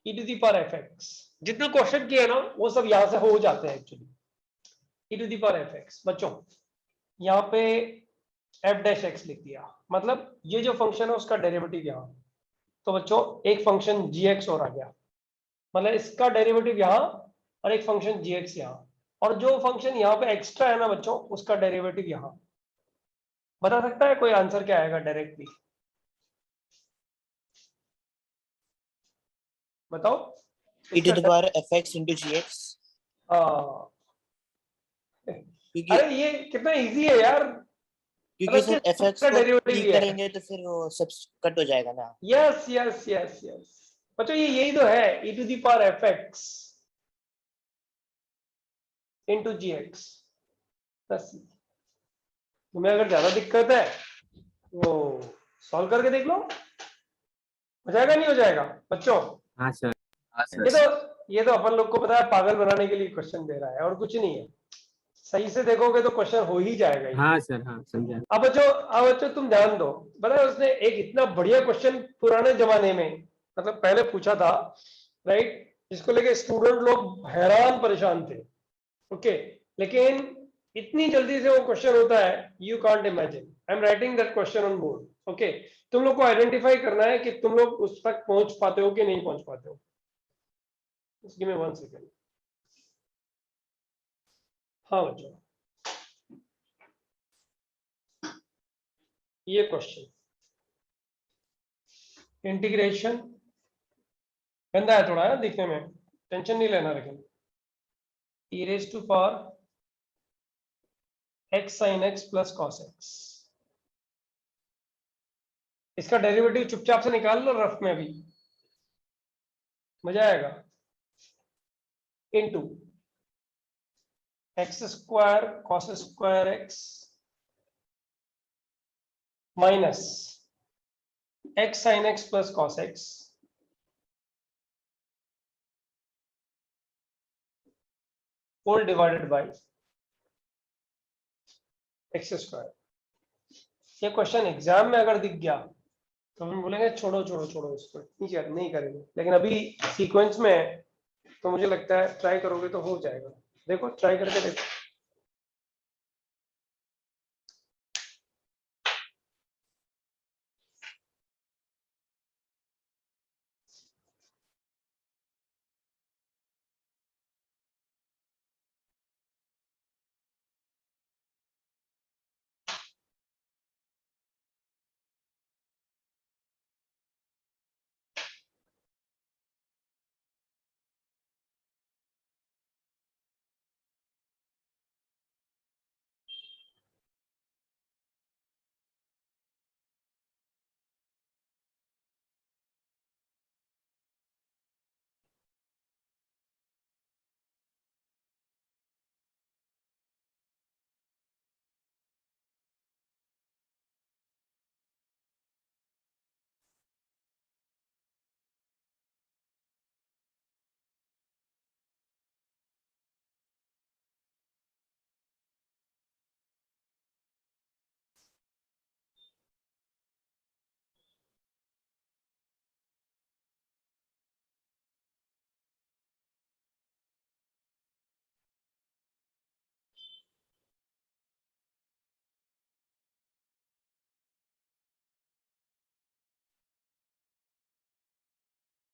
e⁻fx, जितना क्वेश्चन किया ना वो सब यहाँ से हो जाते हैं एक्चुअली। e⁻fx बच्चों, यहाँ पे f'(x) लिख दिया, मतलब ये जो फंक्शन है उसका डेरिवेटिव यहाँ। तो बच्चों एक फंक्शन gx और आ गया, मतलब इसका डेरिवेटिव यहाँ और एक फंक्शन gx यहाँ, और जो फंक्शन यहाँ पे एक्स्ट्रा है ना बच्चों उसका डेरिवेटिव यहाँ। बता सकता है कोई आंसर क्या आएगा डायरेक्टली? बताओ। e⁻fx into gx। हाँ, क्योंकि अरे ये कितना इजी है यार, क्योंकि सर fx का को डेरिवेटिव t ये है। करेंगे तो फिर वो सब कट हो जाएगा ना। यस यस यस यस बच्चों, ये यही तो है, e⁻fx into gx प्लस। तुम्हें अगर ज्यादा दिक्कत है तो सॉल्व करके देख लो, हो जाएगा नहीं हो जाएगा बच्चों? हाँ सर। ये तो अपन लोग को पता है पागल बनाने के लिए क्वेश्चन दे रहा है और कुछ नहीं है। सही से देखोगे तो क्वेश्चन हो ही जाएगा ही। हाँ सर, हाँ समझा। अब बच्चों तुम ध्यान दो, पता है उसने एक इतना बढ़िया क्वेश्चन पुराने जमाने में, मतलब पहले पूछा था, राइट, जिसको लेके स्टूडेंट लोग हैरान परेशान थे, ओके, लेकिन इतनी जल्दी से वो क्वेश्चन होता है, you can't imagine. I am writing that question on board. Okay, तुम लोग को आइडेंटिफाई करना है कि तुम लोग उस तक पहुंच पाते हो कि नहीं पहुंच पाते हो। Just give me 1 second। हाँ बच्चों, ये क्वेश्चन इंटीग्रेशन गंदा है थोड़ा है दिखने में, टेंशन नहीं लेना, लेकिन e raised to power x sin x plus cos x, इसका डेरिवेटिव चुपचाप से निकाल लो रफ में अभी, मजा आएगा। Into x square cos square x minus x sin x plus cos x whole divided by x square. ये क्वेश्चन एग्जाम में अगर दिख गया तो हम बोलेंगे छोड़ो छोड़ो छोड़ो इसको, नहीं करेंगे, लेकिन अभी सीक्वेंस में है तो मुझे लगता है ट्राई करोगे तो हो जाएगा। देखो ट्राई करके देखो।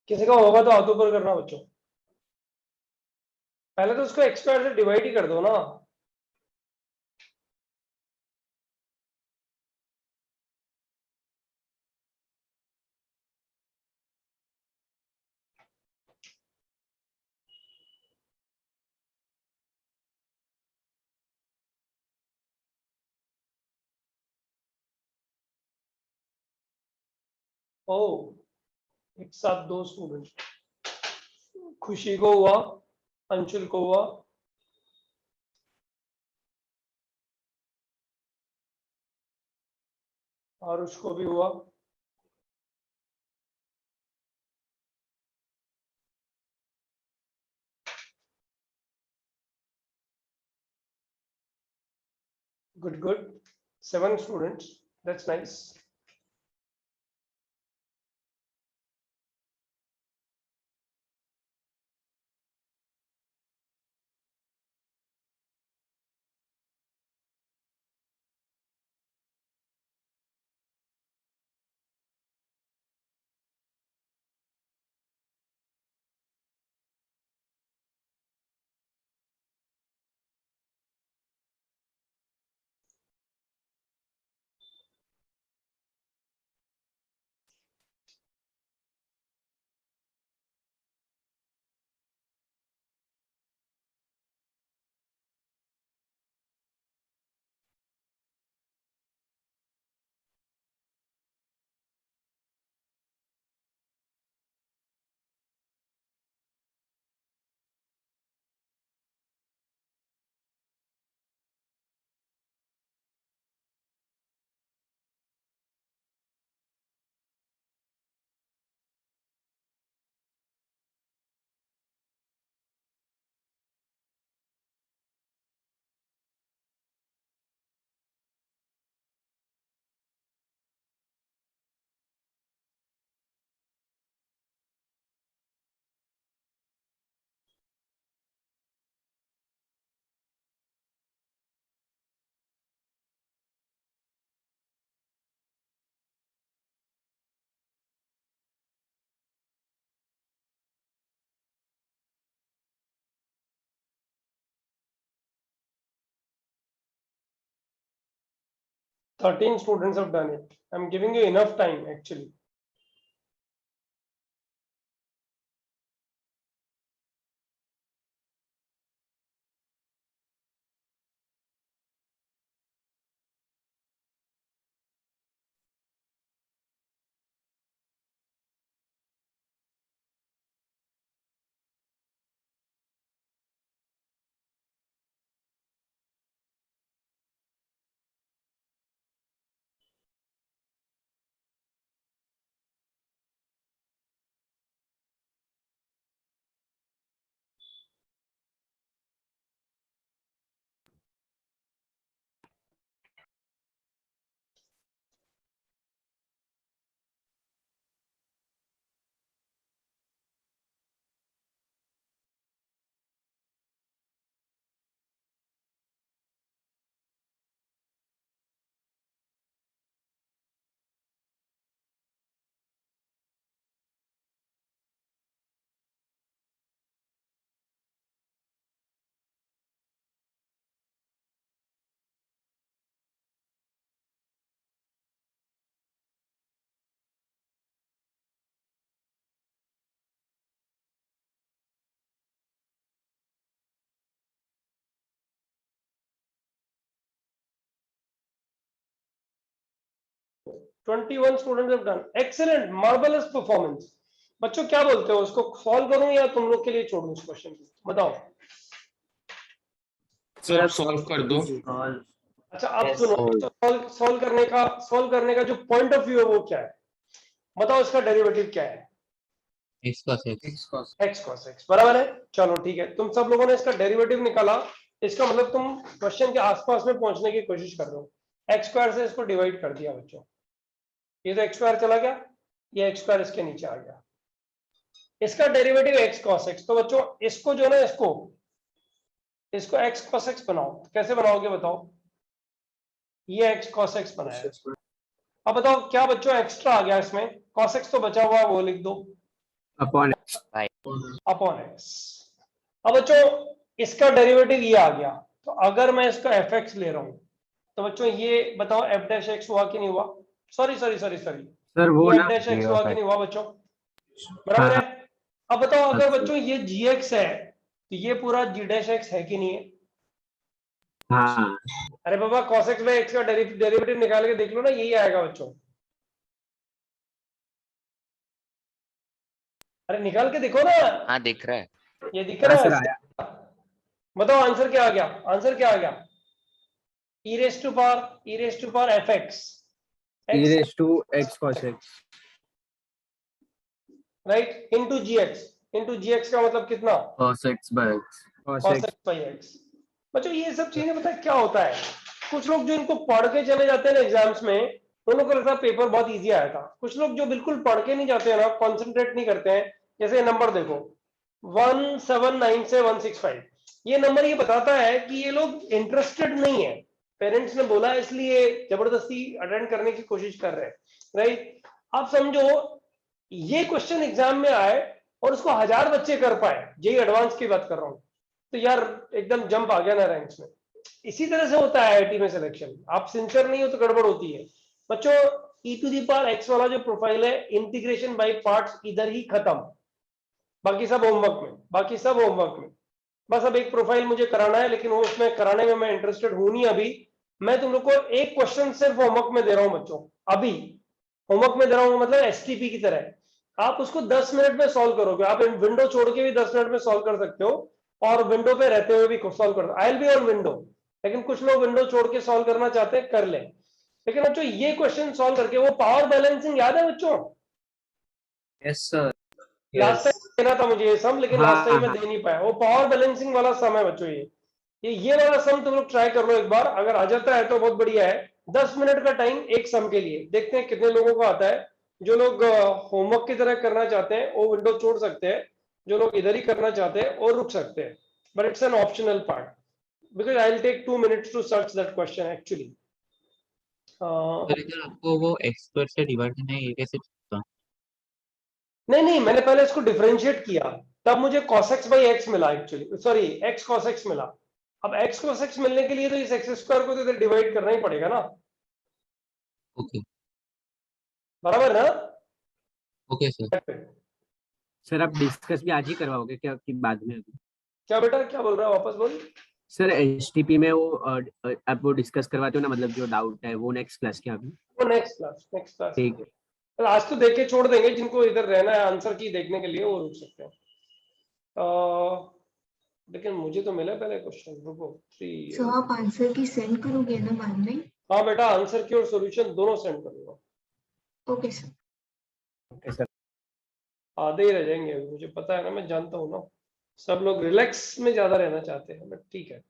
किसी का होगा तो हाथों पर करना बच्चों, पहले तो उसको x स्क्वायर से डिवाइड ही कर दो ना। ओ, एक साथ दो स्टूडेंट, खुशी को हुआ, अंशुल को हुआ, और उसको भी हुआ। Good good, 7 students, that's nice. 13 students have done it. I'm giving you enough time actually. Twenty-one students have done. Excellent, marvelous performance. बच्चों क्या बोलते हो, उसको सॉल्व करूं या तुम लोग के लिए छोड़ दूं इस क्वेश्चन को, बताओ। सर आप सॉल्व कर दो। अच्छा आप सुनो, सॉल्व करने का जो पॉइंट ऑफ व्यू है वो क्या है, बताओ। इसका डेरिवेटिव क्या है? x cos x। x cos x बराबर है। चलो ठीक है, तुम सब लोगों ने इसका डेरिवेटिव निकाला, इसका मतलब तुम क्वेश्चन के आसपास में पहुंचने की कोशिश कर रहे हो। एक्स स्क्वायर से इसको डिवाइड कर दिया बच्चों, ये तो एक्स स्क्वायर चला गया, ये एक्स स्क्वायर इसके नीचे आ गया। इसका डेरिवेटिव x cos x, तो बच्चों इसको जो ना इसको x cos x बनाओ। कैसे बनाओगे बताओ? ये x cos x बनाया। अब बताओ क्या बच्चों एक्स्ट्रा आ गया इसमें? cos x तो बचा हुआ, वो लिख दो अपॉन x। अब बच्चों इसका डेरिवेटिव ये आ गया, तो अगर मैं इसका fx ले रहा हूं तो बच्चों ये बताओ f डैश x हुआ कि नहीं हुआ? सॉरी सर वो ये ना f डैश x हुआ कि नहीं हुआ बच्चों? बराबर है। अब बताओ अगर बच्चों ये gx है तो ये पूरा g डैश x है कि नहीं है? हाँ अरे बाबा cos x बाय x का डेरिवेटिव निकाल के देख लो ना, यही आएगा बच्चों। अरे निकाल के देखो ना। हाँ दिख रहा है। ये दिख रहा सर है? आया। बताओ आंसर क्या आ गया? आंसर क्या आ गया? e raised to power fx e raised to x cos x right into gx का मतलब कितना? cos x by x cos x by x। बच्चों ये सब चीजें पता है क्या होता है, कुछ लोग जो इनको पढ़ के चले जाते हैं ना एग्जाम्स में, उन लोगों को लगता है पेपर बहुत इजी आया था। कुछ लोग जो बिल्कुल पढ़ के नहीं जाते हैं ना, कॉन्सेंट्रेट नहीं करते हैं, जैसे नंबर देखो 179 से 165, ये नंबर ये बताता है कि ये लोग इंटरेस्टेड नहीं है। पेरेंट्स ने बोला इसलिए जबरदस्ती अटेंड करने की कोशिश कर रहे हैं, राइट। आप समझो ये क्वेश्चन एग्जाम में आए और उसको 1000 बच्चे कर पाए, जेई एडवांस की बात कर रहा हूँ, तो यार एकदम जंप आ गया ना रैंक्स में। इसी तरह से होता है आईआईटी में सिलेक्शन, आप सिंसियर नहीं हो तो गड़बड़ होती है। बच्चों e to the power x वाला जो प्रोफाइल है, इंटीग्रेशन बाय पार्ट्स इधर ही खत्म, बाकी सब होमवर्क में। बस अब एक प्रोफाइल मुझे कराना है, लेकिन वो उसमें कराने में मैं इंटरेस्टेड हूं नहीं अभी। मैं तुम लोग को एक क्वेश्चन सिर्फ होमवर्क में दे रहा हूं बच्चों, अभी होमवर्क में दे रहा हूं, मतलब एसटीपी की तरह। आप उसको 10 मिनट में सॉल्व करोगे, आप विंडो छोड़ के भी 10 मिनट में सॉल्व कर सकते हो, और विंडो पे रहते हुए भी सॉल्व कर, I will be on window, लेकिन कुछ लोग विंडो छोड़ के सॉल्व करना चाहते हैं, कर ले। लेकिन बच्चों ये क्वेश्चन सॉल्व करके, वो पावर बैलेंसिंग याद है बच्चों? यस सर लास्ट टाइम देना था मुझे ये सम, लेकिन लास्ट टाइम मैं दे नहीं पाया। वो पावर बैलेंसिंग वाला सम है बच्चों, ये वाला सम तुम लोग ट्राई कर लो एक बार, अगर आ जाता है तो बहुत बढ़िया है। 10 मिनट का टाइम एक सम के लिए, देखते हैं कितने लोगों को आता है। जो लोग होमवर्क की तरह करना चाहते हैं वो विंडो छोड़ सकते हैं, जो लोग इधर ही करना चाहते हैं और रुक सकते हैं, but it's an optional part, because I will take 2 minutes to search that question actually. Sir इधर आपको वो x स्क्वायर से डिवाइड करना है, ये कैसे होगा? नहीं, मैंने पहले इसको डिफरेंशिएट किया, तब मुझे cos x by x मिला actually, sorry x cos x मिला। अब x cos x मिलने के लिए तो इस x स्क्वायर को तो इधर डिवाइड करना ही पड़ेगा ना, ओके बराबर ना? Okay sir. सर आप डिस्कस भी आज ही करवाओगे क्या कि बाद में? क्या बेटा, क्या बोल रहा है, वापस बोल। सर एचटीपी में वो आप वो डिस्कस करवाते हो ना, मतलब जो डाउट है वो नेक्स्ट क्लास के अभी? वो नेक्स्ट क्लास। ठीक है। तो आज तो देख के छोड़ देंगे, जिनको इधर रहना है आंसर की देखने के लिए वो रुक सकते हैं। लेकिन मुझे तो मिला पहले क्वेश्चन, रुको। सो आप आंसर की सेंड करोगे ना बाद में? हाँ बेटा, आंसर की और सॉल्यूशन दोनों सेंड करूंगा। Okay sir. Okay sir. आधे ही रह जाएंगे अभी, मुझे पता है ना, मैं जानता हूँ ना, सब लोग रिलैक्स में ज्यादा रहना चाहते हैं, बट ठीक है।